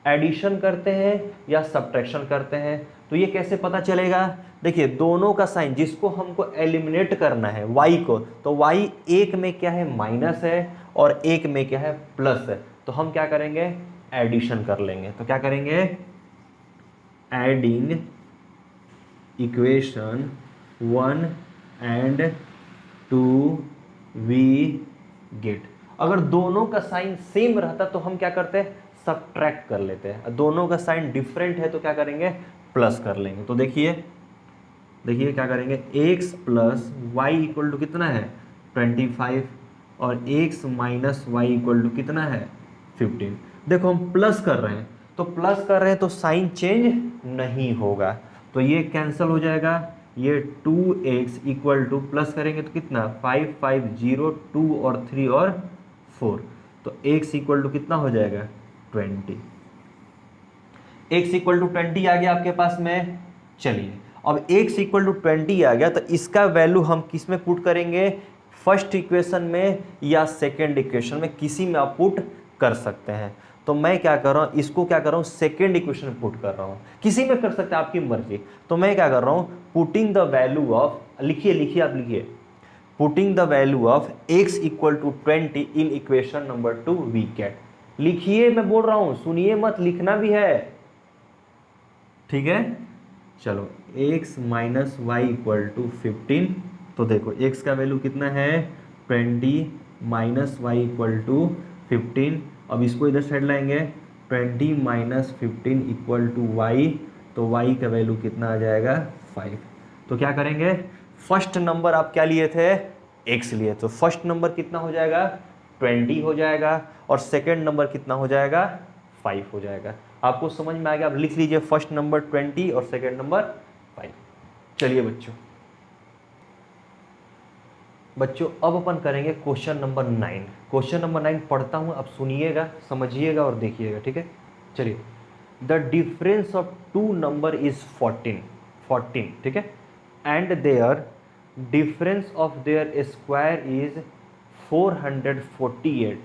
एडिशन करते हैं या सब्ट्रैक्शन करते हैं। तो ये कैसे पता चलेगा, देखिए दोनों का साइन, जिसको हमको एलिमिनेट करना है y को, तो y एक में क्या है माइनस है और एक में क्या है प्लस है। तो हम क्या करेंगे, एडिशन कर लेंगे। तो क्या करेंगे, adding equation 1 and 2 we get. अगर दोनों का साइन सेम रहता तो हम क्या करते हैं, सब्ट्रैक्ट कर लेते हैं। दोनों का साइन डिफरेंट है तो क्या करेंगे, प्लस कर लेंगे। तो देखिए क्या करेंगे, x plus y equal to कितना है 25 और x minus y equal to कितना है 15। देखो हम प्लस कर रहे हैं, तो प्लस कर रहे हैं तो साइन चेंज नहीं होगा, तो ये कैंसिल हो जाएगा। ये 2x इक्वल टू प्लस करेंगे तो कितना 5 5 0 2 और 3 और 4, तो x इक्वल टू कितना हो जाएगा 20। x इक्वल टू 20 आ गया आपके पास में। चलिए अब x इक्वल टू 20 आ गया, तो इसका वैल्यू हम किस में पुट करेंगे, फर्स्ट इक्वेशन में या सेकेंड इक्वेशन में, किसी में आप पुट कर सकते हैं। तो मैं क्या कर रहा हूँ, इसको क्या कर रहा हूँ सेकेंड इक्वेशन में पुट कर रहा हूँ, किसी में कर सकते हैं आपकी मर्जी। तो मैं क्या कर रहा हूँ, पुटिंग द वैल्यू ऑफ, लिखिए आप लिखिए, putting the value of x equal to 20 in equation number 2 we get. लिखिए, मैं बोल रहा हूँ, सुनिए मत, लिखना भी है। ठीक है, चलो x minus y equal to 15। तो देखो x का वैल्यू कितना है 20 माइनस वाई इक्वल टू 15। अब इसको इधर साइड लाएंगे, 20 माइनस 15 इक्वल टू वाई, तो y का वैल्यू कितना आ जाएगा 5। तो क्या करेंगे, फर्स्ट नंबर आप क्या लिए थे, x लिए, तो फर्स्ट नंबर कितना हो जाएगा 20 हो जाएगा और सेकेंड नंबर कितना हो जाएगा 5 हो जाएगा। आपको समझ में आ गया, आप लिख लीजिए फर्स्ट नंबर 20 और सेकेंड नंबर 5। चलिए बच्चों अब अपन करेंगे क्वेश्चन नंबर 9। क्वेश्चन नंबर 9 पढ़ता हूं, अब सुनिएगा, समझिएगा और देखिएगा। ठीक है, चलिए, the difference of two number is 14। ठीक है, and their difference of their square is 448।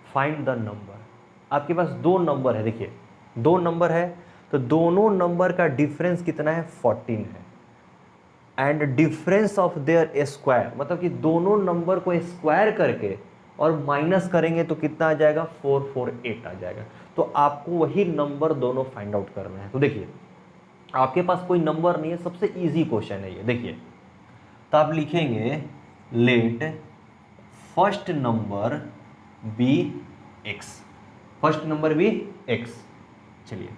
Find the number. आपके पास दो नंबर है, देखिए दो नंबर है, तो दोनों नंबर का डिफरेंस कितना है 14 है, and difference of their square, मतलब कि दोनों नंबर को स्क्वायर करके और माइनस करेंगे तो कितना आ जाएगा 448 आ जाएगा। तो आपको वही नंबर दोनों फाइंड आउट करना है। तो देखिए आपके पास कोई नंबर नहीं है, सबसे इजी क्वेश्चन है ये। देखिए तो आप लिखेंगे let first number be X, first number be X. चलिए,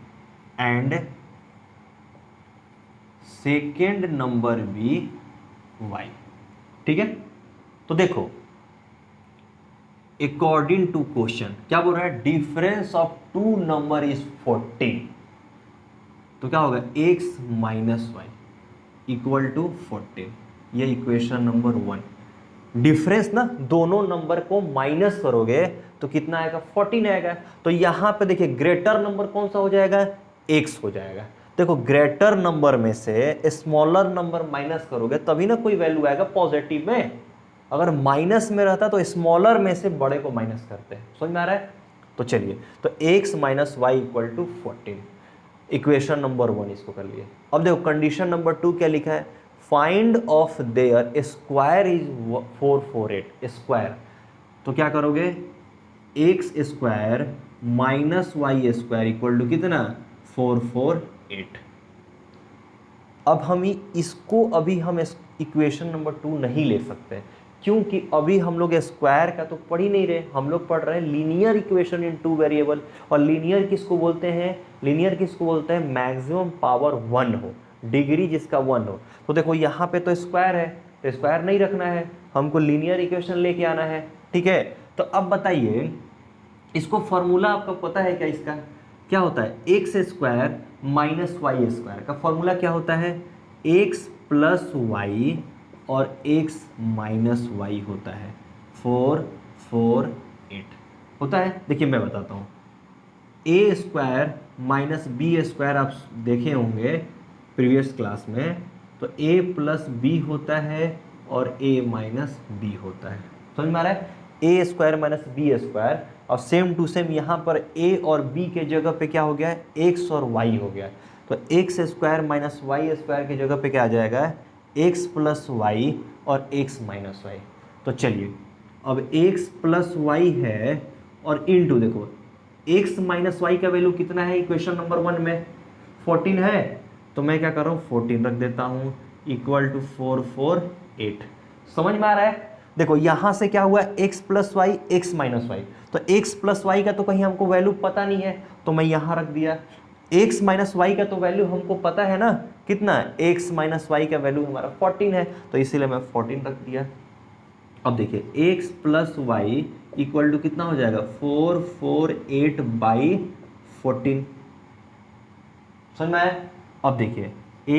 and second number be Y. ठीक है, तो देखो अकॉर्डिंग टू क्वेश्चन क्या बोल रहा है, difference of two number is 14। तो क्या होगा x minus y equal to 14, ये इक्वेशन नंबर 1। डिफरेंस ना, दोनों नंबर को माइनस करोगे तो कितना आएगा 14 आएगा। तो यहां पे देखिए ग्रेटर नंबर कौन सा हो जाएगा, x हो जाएगा। देखो ग्रेटर नंबर में से स्मॉलर नंबर माइनस करोगे तभी ना कोई वैल्यू आएगा पॉजिटिव में। अगर माइनस में रहता तो स्मॉलर में से बड़े को माइनस करते हैं। समझ में आ रहा है? तो चलिए, तो x minus y equal to 14, equation number 1 इसको कर लिए। अब देखो कंडीशन नंबर 2 क्या लिखा है, find of their square is 448। Square तो क्या करोगे, x square minus y square equal to कितना, 448। अब हम इसको अभी हम इक्वेशन नंबर 2 नहीं ले सकते, क्योंकि अभी हम लोग स्क्वायर का तो पढ़ ही नहीं रहे, हम लोग पढ़ रहे हैं लीनियर इक्वेशन इन 2 वेरिएबल। और लीनियर किसको बोलते हैं, लीनियर किसको बोलते हैं, मैक्सिमम पावर 1 हो, डिग्री जिसका 1 हो। तो देखो यहाँ पे तो स्क्वायर है, तो स्क्वायर नहीं रखना है, हमको लीनियर इक्वेशन लेके आना है, ठीक है। तो अब बताइए, इसको फॉर्मूला आपको पता है क्या, इसका क्या होता है, x square minus y square का फॉर्मूला क्या होता है, एक्स प्लस वाई और एक्स माइनस वाई होता है, 448 होता है। देखिए मैं बताता हूँ, a square minus b square आप देखे होंगे प्रीवियस क्लास में, तो ए प्लस बी होता है और ए माइनस बी होता है, समझ में आ रहा है, ए स्क्वायर माइनस बी स्क्वायर। और सेम टू सेम यहाँ पर ए और बी के जगह पे क्या हो गया है, एक्स और वाई हो गया है। तो x square minus y square की जगह पे क्या आ जाएगा, एक्स प्लस वाई और एक्स माइनस वाई। तो चलिए अब एक्स प्लस वाई है और इनटू देखो एक्स माइनस वाई का वैल्यू कितना है इक्वेशन नंबर 1 में, 14 है। तो मैं क्या कर रहा हूँ, 14 रख देता हूँ इक्वल टू 448। समझ में आ रहा है। देखो यहां से क्या हुआ, x plus y x minus y, तो x प्लस वाई का तो कहीं हमको वैल्यू पता नहीं है, तो मैं यहां रख दिया। x माइनस वाई का तो वैल्यू हमको पता है ना, कितना, x माइनस वाई का वैल्यू हमारा 14 है, तो इसीलिए मैं 14 रख दिया। अब देखिए x plus y equal to कितना हो जाएगा, 448 बाई 14, समझ में आया। अब देखिए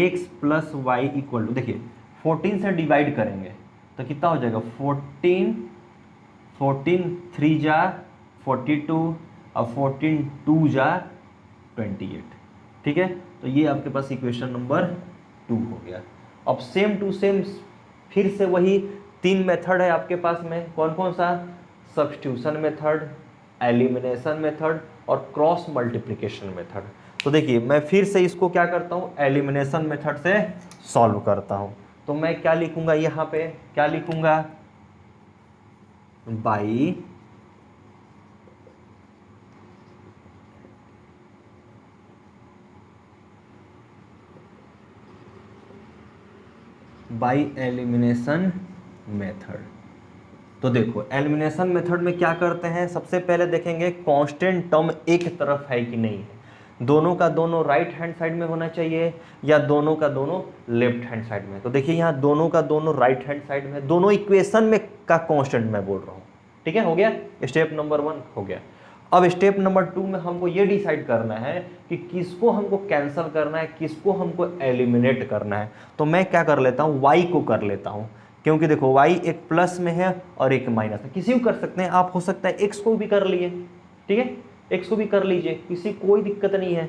x plus y equal to, देखिए 14 से डिवाइड करेंगे तो कितना हो जाएगा, 14 3 जा 42 और 14 2 जा 28, ठीक है। तो ये आपके पास इक्वेशन नंबर 2 हो गया। अब सेम टू सेम फिर से वही 3 मेथड है आपके पास में, कौन कौन सा, सब्स्टिट्यूशन मेथड, एलिमिनेशन मेथड और क्रॉस मल्टीप्लिकेशन मेथड। तो देखिए मैं फिर से इसको क्या करता हूँ, एलिमिनेशन मेथड से सॉल्व करता हूँ। तो मैं क्या लिखूंगा, यहाँ पे क्या लिखूंगा, बाई एलिमिनेशन मेथड। तो देखो एलिमिनेशन मेथड में क्या करते हैं, सबसे पहले देखेंगे कांस्टेंट टर्म एक तरफ है कि नहीं है, दोनों का दोनों राइट हैंड साइड में होना चाहिए या दोनों का दोनों लेफ्ट हैंड साइड में। तो देखिए यहाँ दोनों का दोनों राइट हैंड साइड में, दोनों इक्वेशन में का कांस्टेंट मैं बोल रहा हूँ, ठीक है। हो गया, स्टेप नंबर 1 हो गया। अब स्टेप नंबर 2 में हमको ये डिसाइड करना है कि किसको हमको कैंसिल करना है, किसको हमको एलिमिनेट करना है। तो मैं क्या कर लेता हूँ, वाई को कर लेता हूँ, क्योंकि देखो वाई एक प्लस में है और एक माइनस है, किसी को कर सकते हैं आप, हो सकता है एक्स को भी कर लिए, ठीक है, एक्स को भी कर लीजिए, किसी कोई दिक्कत नहीं है।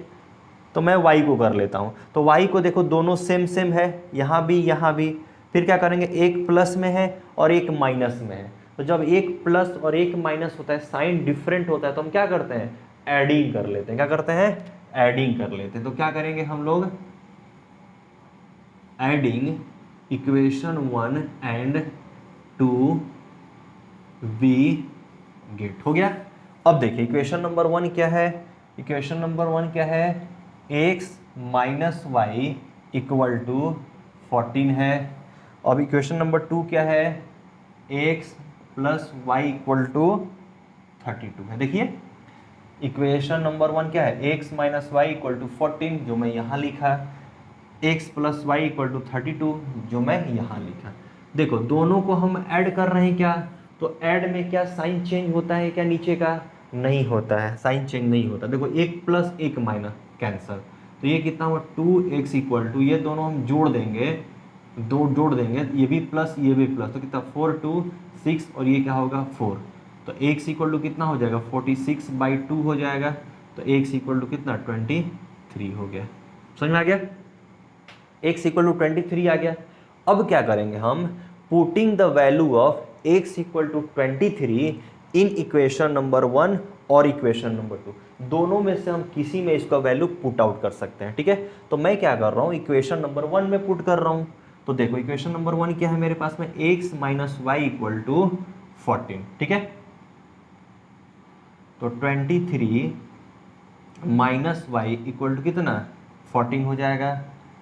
तो मैं वाई को कर लेता हूँ। तो वाई को देखो दोनों सेम सेम है, यहाँ भी, फिर क्या करेंगे, एक प्लस में है और एक माइनस में है। तो जब एक प्लस और एक माइनस होता है, साइन डिफरेंट होता है, तो हम क्या करते हैं, एडिंग कर लेते हैं। क्या करते हैं, एडिंग कर लेते हैं। तो क्या करेंगे हम लोग, adding equation 1 and 2 we get, हो गया। अब देखिए इक्वेशन नंबर 1 क्या है, इक्वेशन नंबर 1 क्या है, x minus y equal to 14 है। अब इक्वेशन नंबर 2 क्या है, x plus y equal to 32 है। देखिए इक्वेशन नंबर 1 क्या है, x minus y equal to 14 जो मैं यहाँ लिखा, x plus y equal to 32 जो मैं यहाँ लिखा। देखो दोनों को हम ऐड कर रहे हैं क्या, तो ऐड में क्या साइन चेंज होता है क्या, नीचे का नहीं होता है, साइन चेंज नहीं होता। देखो एक प्लस एक माइनस कैंसर, तो ये कितना हुआ 2x इक्वल टू, ये दोनों हम जोड़ देंगे, दो जोड़ देंगे, ये भी प्लस ये भी प्लस, तो कितना 4 2 6 और ये क्या होगा 4। तो x इक्वल टू कितना हो जाएगा 46/2 हो जाएगा। तो x इक्वल टू कितना 23 हो गया। समझ में आ गया, x इक्वल टू 23 आ गया। अब क्या करेंगे हम, putting the value of x equal to 23 in equation number 1 और इक्वेशन नंबर 2, दोनों में से हम किसी में इसका वैल्यू पुट आउट कर सकते हैं, ठीक है। तो मैं क्या कर रहा हूँ, इक्वेशन नंबर 1 में पुट कर रहा हूँ। तो देखो इक्वेशन नंबर 1 क्या है मेरे पास में, x minus y equal to 14, ठीक है। तो 23 माइनस वाई इक्वल टू कितना 14 हो जाएगा।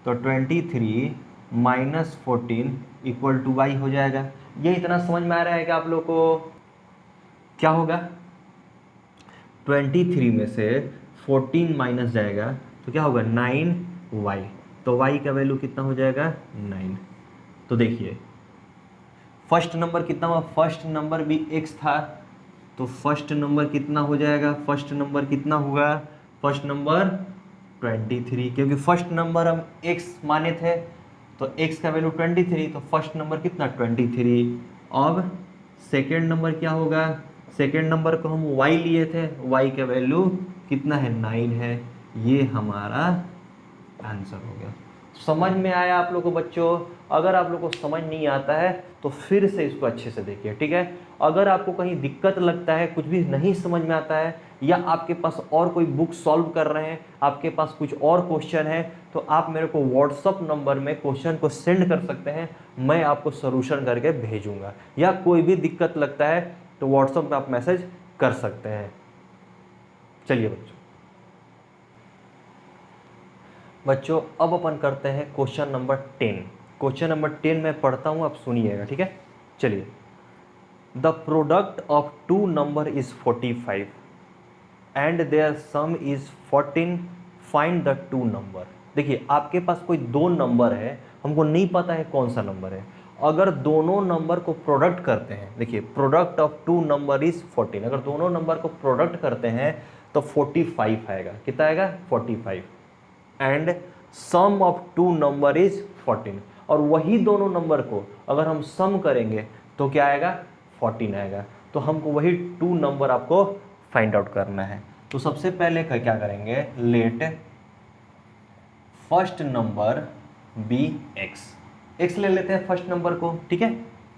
तो 23 माइनस 14 इक्वल टू वाई हो जाएगा। ये इतना समझ में आ रहा है कि आप लोग को क्या होगा, 23 में से 14 माइनस जाएगा तो क्या होगा 9y। तो y का वैल्यू कितना हो जाएगा 9। तो देखिए फर्स्ट नंबर कितना हुआ, फर्स्ट नंबर भी x था, तो फर्स्ट नंबर कितना हो जाएगा, फर्स्ट नंबर कितना हुआ, फर्स्ट नंबर 23, क्योंकि फर्स्ट नंबर हम x माने थे तो x का वैल्यू 23, तो फर्स्ट नंबर कितना 23। अब सेकेंड नंबर क्या होगा, सेकेंड नंबर को हम y लिए थे, y का वैल्यू कितना है 9 है। ये हमारा आंसर हो गया। समझ में आया आप लोगों को बच्चों? अगर आप लोगों को समझ नहीं आता है तो फिर से इसको अच्छे से देखिए, ठीक है। अगर आपको कहीं दिक्कत लगता है, कुछ भी नहीं समझ में आता है, या आपके पास और कोई बुक सॉल्व कर रहे हैं, आपके पास कुछ और क्वेश्चन है, तो आप मेरे को व्हाट्सअप नंबर में क्वेश्चन को सेंड कर सकते हैं, मैं आपको सोल्यूशन करके भेजूंगा। या कोई भी दिक्कत लगता है तो व्हाट्सअप पे आप मैसेज कर सकते हैं। चलिए बच्चों अब अपन करते हैं क्वेश्चन नंबर 10। क्वेश्चन नंबर 10 मैं पढ़ता हूं, आप सुनिएगा, ठीक है। चलिए, the product of two number is 45 and their sum is 14, find the two number. देखिए आपके पास कोई दो नंबर है, हमको नहीं पता है कौन सा नंबर है। अगर दोनों नंबर को प्रोडक्ट करते हैं, देखिए product of two number is 14, अगर दोनों नंबर को प्रोडक्ट करते हैं तो 45 आएगा। कितना आएगा 45। And sum of two number is 14, और वही दोनों नंबर को अगर हम सम करेंगे तो क्या आएगा 14 आएगा। तो हमको वही टू नंबर आपको फाइंड आउट करना है। तो सबसे पहले क्या करेंगे, let first number be x ले लेते हैं फर्स्ट नंबर को, ठीक है।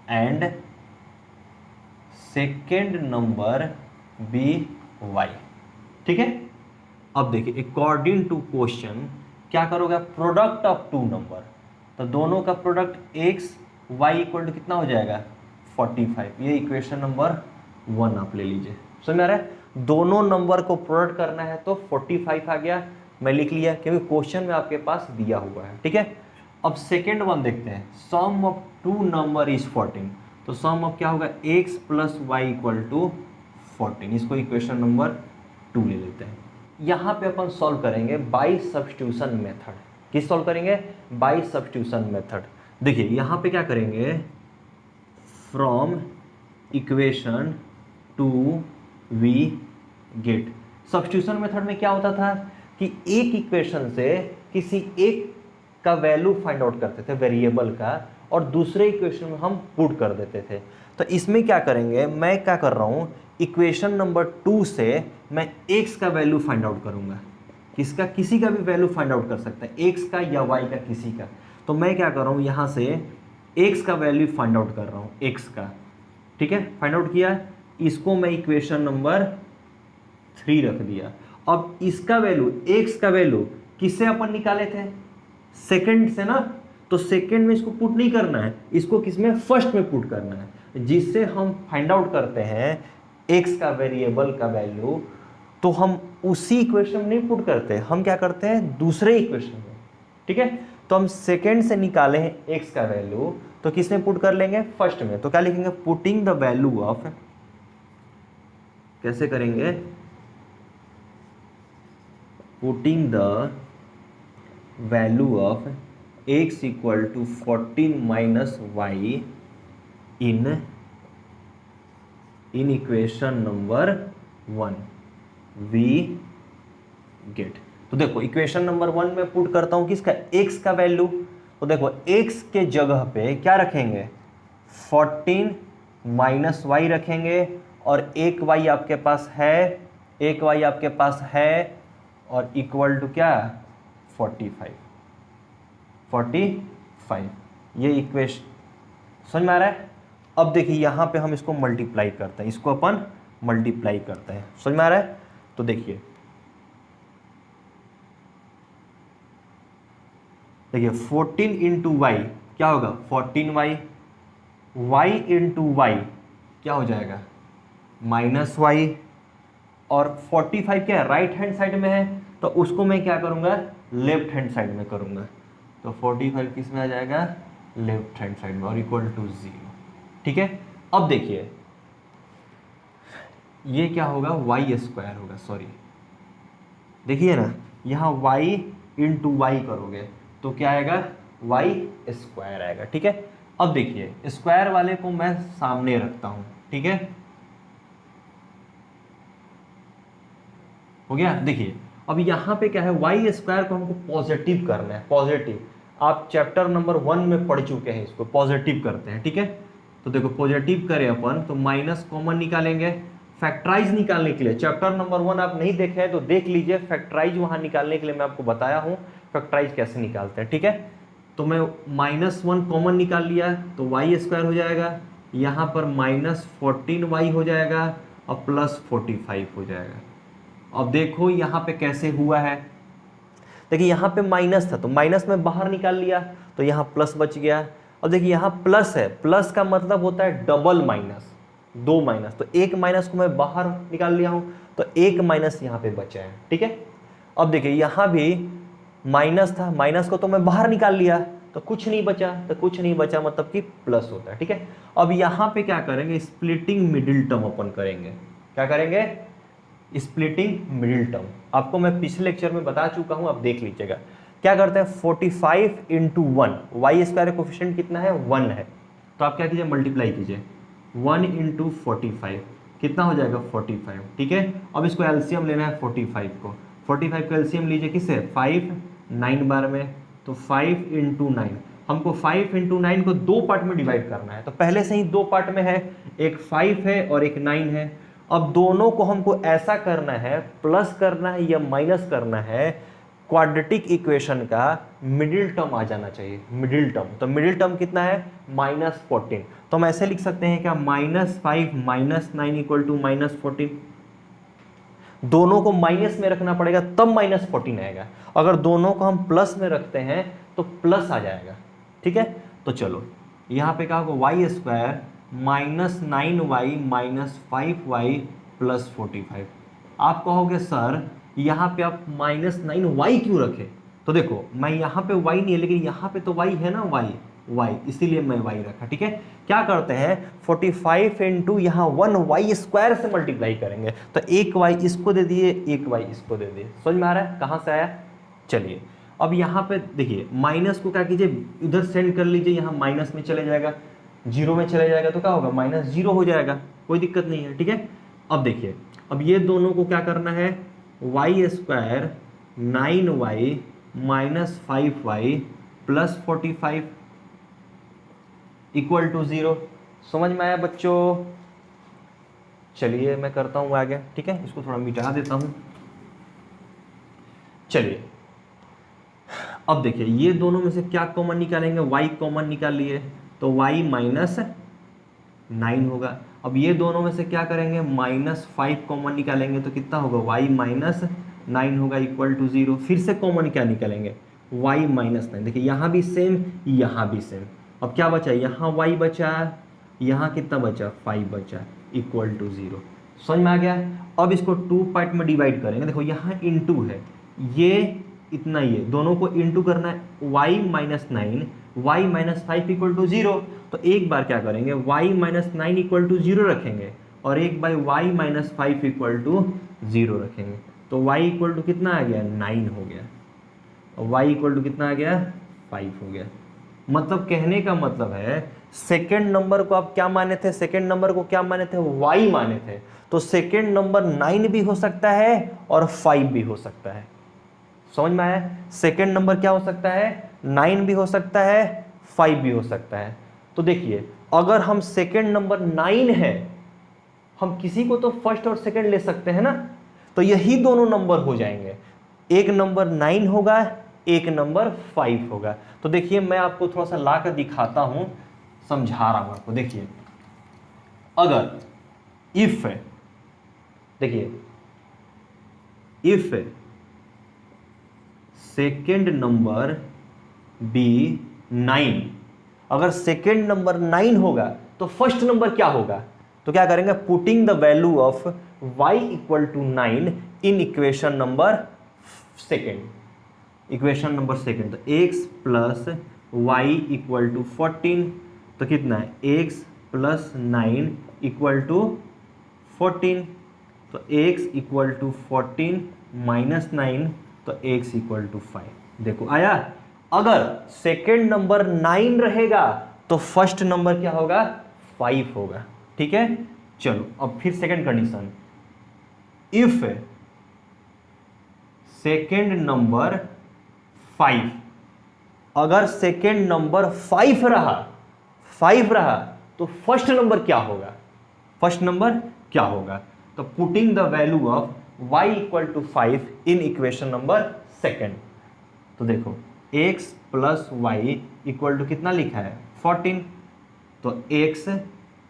And second number be Y, ठीक है। अब देखिए अकॉर्डिंग टू क्वेश्चन क्या करोगे, प्रोडक्ट ऑफ टू नंबर, तो दोनों का product x y equal to कितना हो जाएगा 45। ये इक्वेशन नंबर 1 आप ले लीजिए। समझ में आ रहा है, दोनों नंबर को प्रोडक्ट करना है तो 45 आ गया, मैं लिख लिया क्योंकि क्वेश्चन में आपके पास दिया हुआ है, ठीक है। अब सेकेंड वन देखते हैं, sum of two number is 14, तो सम ऑफ क्या होगा x plus y equal to 14। इसको इक्वेशन नंबर 2 ले लेते हैं। यहाँ पे अपन सॉल्व करेंगे बाय सब्स्टिट्यूशन मेथड। किस सॉल्व करेंगे, बाय सब्स्टिट्यूशन मेथड। देखिए यहाँ पे क्या करेंगे, from equation two we get. Substitution method में क्या होता था कि एक इक्वेशन से किसी एक का वैल्यू फाइंड आउट करते थे वेरिएबल का, और दूसरे इक्वेशन में हम पुट कर देते थे। तो इसमें क्या करेंगे, मैं क्या कर रहा हूँ, इक्वेशन नंबर 2 से मैं x का वैल्यू फाइंड आउट करूंगा। किसका, किसी का भी वैल्यू फाइंड आउट कर सकते हैं, x का या y का, किसी का। तो मैं क्या कर रहा हूँ, यहाँ से x का वैल्यू फाइंड आउट कर रहा हूँ, x का, ठीक है। फाइंड आउट किया, इसको मैं इक्वेशन नंबर 3 रख दिया। अब इसका वैल्यू, x का वैल्यू किससे अपन निकाले थे, सेकंड से ना, तो सेकंड में इसको पुट नहीं करना है, इसको किसमें, फर्स्ट में पुट करना है, जिससे हम फाइंड आउट करते हैं x का वेरिएबल का वैल्यू। तो हम उसी इक्वेशन में नहीं पुट करते, हम क्या करते हैं दूसरे इक्वेशन में, ठीक है। तो हम सेकंड से निकाले हैं x का वैल्यू, तो किसमें पुट कर लेंगे, फर्स्ट में। तो क्या लिखेंगे, पुटिंग द वैल्यू ऑफ, कैसे करेंगे, putting the value of x equal to 14 minus y in equation number 1 we get. तो देखो इक्वेशन नंबर 1 में पुट करता हूं किसका, x का वैल्यू। तो देखो x के जगह पे क्या रखेंगे, 14 माइनस वाई रखेंगे, और एक y आपके पास है, एक y आपके पास है, और इक्वल टू क्या 45। ये इक्वेशन समझ में आ रहा है। अब देखिए यहाँ पे हम इसको मल्टीप्लाई करते हैं, इसको अपन मल्टीप्लाई करते हैं, समझ में आ रहा है। तो देखिए 14 इंटू वाई क्या होगा 14y, y इंटू वाई क्या हो जाएगा -y, और 45 क्या है, राइट हैंड साइड में है, तो उसको मैं क्या करूंगा, लेफ्ट हैंड साइड में करूंगा। तो 45 किस में आ जाएगा, लेफ्ट हैंड साइड में, और इक्वल टू 0। ठीक है, अब देखिए ये क्या होगा, वाई स्क्वायर होगा, सॉरी देखिए ना, यहाँ y इंटू वाई करोगे तो क्या आएगा, वाई स्क्वायर आएगा। ठीक है, अब देखिए स्क्वायर वाले को मैं सामने रखता हूं, ठीक है, हो गया। देखिए अब यहाँ पे क्या है, वाई स्क्वायर को हमको पॉजिटिव करना है, पॉजिटिव। आप चैप्टर नंबर 1 में पढ़ चुके हैं, इसको पॉजिटिव करते हैं। ठीक है, तो देखो पॉजिटिव करें अपन तो माइनस कॉमन निकालेंगे, फैक्टराइज निकालने के लिए। चैप्टर नंबर 1 आप नहीं देखे हैं तो देख लीजिए, फैक्टराइज वहां निकालने के लिए मैं आपको बताया हूं फैक्टराइज कैसे निकालते हैं। ठीक है, तो मैं -1 कॉमन निकाल लिया तो वाई स्क्वायर हो जाएगा, यहाँ पर -14y हो जाएगा और +45 हो जाएगा। अब देखो यहाँ पे कैसे हुआ है, देखिए यहाँ पे माइनस था तो माइनस में बाहर निकाल लिया तो यहाँ प्लस बच गया। अब देखिए यहाँ प्लस है, प्लस का मतलब होता है डबल माइनस, 2 माइनस, तो एक माइनस को मैं बाहर निकाल लिया हूँ तो एक माइनस यहाँ पे बचा है। ठीक है, अब देखिए यहाँ भी माइनस था, माइनस को तो मैं बाहर निकाल लिया तो कुछ नहीं बचा, तो कुछ नहीं बचा मतलब कि प्लस होता है। ठीक है, अब यहाँ पे क्या करेंगे, स्प्लिटिंग मिडिल टर्म अपन करेंगे। क्या करेंगे, स्प्लिटिंग मिडिल टर्म। आपको मैं पिछले लेक्चर में बता चुका हूं, आप देख लीजिएगा। क्या करते हैं, 45 इंटू 1, वाई स्क्वायर कोफिशिएंट कितना है, 1 है, तो आप क्या कीजिए, मल्टीप्लाई कीजिए, 1 इंटू 45 कितना हो जाएगा, 45। ठीक है, अब इसको एलसीएम लेना है 45 को, 45 का एलसीएम लीजिए किससे, 5 9 बार में, तो 5 इंटू 9, हमको 5 इंटू 9 को 2 पार्ट में डिवाइड करना है, तो पहले से ही 2 पार्ट में है, एक 5 है और एक 9 है। अब दोनों को हमको ऐसा करना है, प्लस करना है या माइनस करना है, क्वाड्रेटिक इक्वेशन का मिडिल टर्म आ जाना चाहिए, मिडिल टर्म। तो मिडिल टर्म कितना है, -14, तो हम ऐसे लिख सकते हैं क्या, -5 -9 इक्वल टू -14। दोनों को माइनस में रखना पड़ेगा तब -14 आएगा, अगर दोनों को हम प्लस में रखते हैं तो प्लस आ जाएगा। ठीक है, तो चलो यहाँ पे क्या होगा, वाई स्क्वायर -9y -5y +45। आप कहोगे सर यहाँ पे आप -9y क्यों रखे, तो देखो मैं यहाँ पे y नहीं है लेकिन यहाँ पे तो y है ना, y, इसीलिए मैं y रखा। ठीक है, क्या करते हैं, 45 इंटू यहाँ 1y स्क्वायर से मल्टीप्लाई करेंगे, तो एक y इसको दे दिए, एक y इसको दे दिए। समझ में आ रहा है कहाँ से आया, चलिए अब यहाँ पे देखिए, माइनस को क्या कीजिए, इधर सेंड कर लीजिए, यहाँ माइनस में चले जाएगा, 0 में चले जाएगा तो क्या होगा, -0 हो जाएगा, कोई दिक्कत नहीं है। ठीक है, अब देखिए, अब ये दोनों को क्या करना है, Y square 9y -5y +45 equal to 0। समझ में आया बच्चों, चलिए मैं करता हूँ आगे। ठीक है, इसको थोड़ा मिटा देता हूँ। चलिए अब देखिए, ये दोनों में से क्या कॉमन निकालेंगे, y कॉमन निकाल लिए तो y -9 होगा। अब ये दोनों में से क्या करेंगे, -5 कॉमन निकालेंगे तो कितना होगा, y -9 होगा इक्वल टू 0। फिर से कॉमन क्या निकालेंगे, y -9। देखिए यहाँ भी सेम, यहाँ भी सेम। अब क्या बचा, यहाँ y बचा, यहाँ कितना बचा, 5 बचा इक्वल टू 0। समझ में आ गया। अब इसको 2 पार्ट में डिवाइड करेंगे, देखो यहाँ इंटू है, ये इतना, ये दोनों को इंटू करना है, y -9 y -5 इक्वल टू 0। तो एक बार क्या करेंगे, y -9 इक्वल टू 0 रखेंगे और एक बार y -5 इक्वल टू 0 रखेंगे, तो y इक्वल टू कितना आ गया, 9 हो गया, और y इक्वल टू कितना आ गया, 5 हो गया। मतलब कहने का मतलब है, सेकेंड नंबर को आप क्या माने थे, सेकेंड नंबर को क्या माने थे, y माने थे, तो सेकेंड नंबर 9 भी हो सकता है और 5 भी हो सकता है। समझ में आया, सेकेंड नंबर क्या हो सकता है, 9 भी हो सकता है, 5 भी हो सकता है। तो देखिए अगर हम सेकेंड नंबर 9 है, हम किसी को तो फर्स्ट और सेकेंड ले सकते हैं ना, तो यही दोनों नंबर हो जाएंगे, एक नंबर 9 होगा, एक नंबर 5 होगा। तो देखिए मैं आपको थोड़ा सा ला कर दिखाता हूं, समझा रहा हूं आपको। देखिए अगर इफ है, देखिए इफ सेकेंड नंबर बी 9, अगर सेकेंड नंबर 9 होगा तो फर्स्ट नंबर क्या होगा, तो क्या करेंगे, putting the value of y equal to 9 in equation number second, equation number second. तो x plus y equal to 14, तो कितना है, x प्लस 9 इक्वल टू 14, तो x इक्वल टू 14 माइनस 9, तो x इक्वल टू 5। देखो आया। अगर सेकेंड नंबर 9 रहेगा तो फर्स्ट नंबर क्या होगा, 5 होगा। ठीक है, चलो अब फिर second condition, if second number 5, अगर सेकेंड नंबर 5 रहा तो फर्स्ट नंबर क्या होगा, फर्स्ट नंबर क्या होगा। तो putting the value of y equal to 5 in equation number second. तो देखो x plus y equal to कितना लिखा है, 14, तो x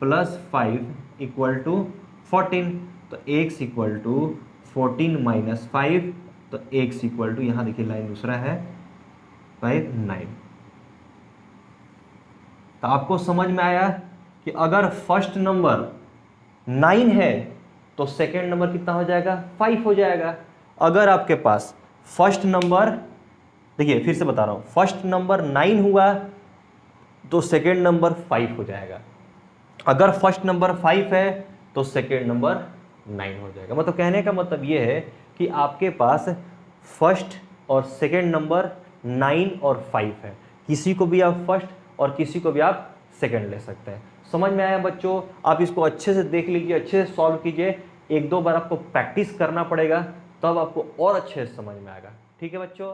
प्लस 5 इक्वल टू 14, तो x इक्वल टू 14 माइनस 5, तो x इक्वल टू, यहां देखिए लाइन दूसरा है, 5 9। तो आपको समझ में आया कि अगर फर्स्ट नंबर 9 है तो सेकेंड नंबर कितना हो जाएगा, 5 हो जाएगा। अगर आपके पास फर्स्ट नंबर, देखिए फिर से बता रहा हूं, फर्स्ट नंबर 9 हुआ तो सेकेंड नंबर 5 हो जाएगा। अगर फर्स्ट नंबर 5 है तो सेकेंड नंबर 9 हो जाएगा। मतलब कहने का मतलब ये है कि आपके पास फर्स्ट और सेकेंड नंबर 9 और 5 है, किसी को भी आप फर्स्ट और किसी को भी आप सेकेंड ले सकते हैं। समझ में आया बच्चों, आप इसको अच्छे से देख लीजिए, अच्छे से सॉल्व कीजिए, एक दो बार आपको प्रैक्टिस करना पड़ेगा, तब आपको और अच्छे से समझ में आएगा। ठीक है बच्चों।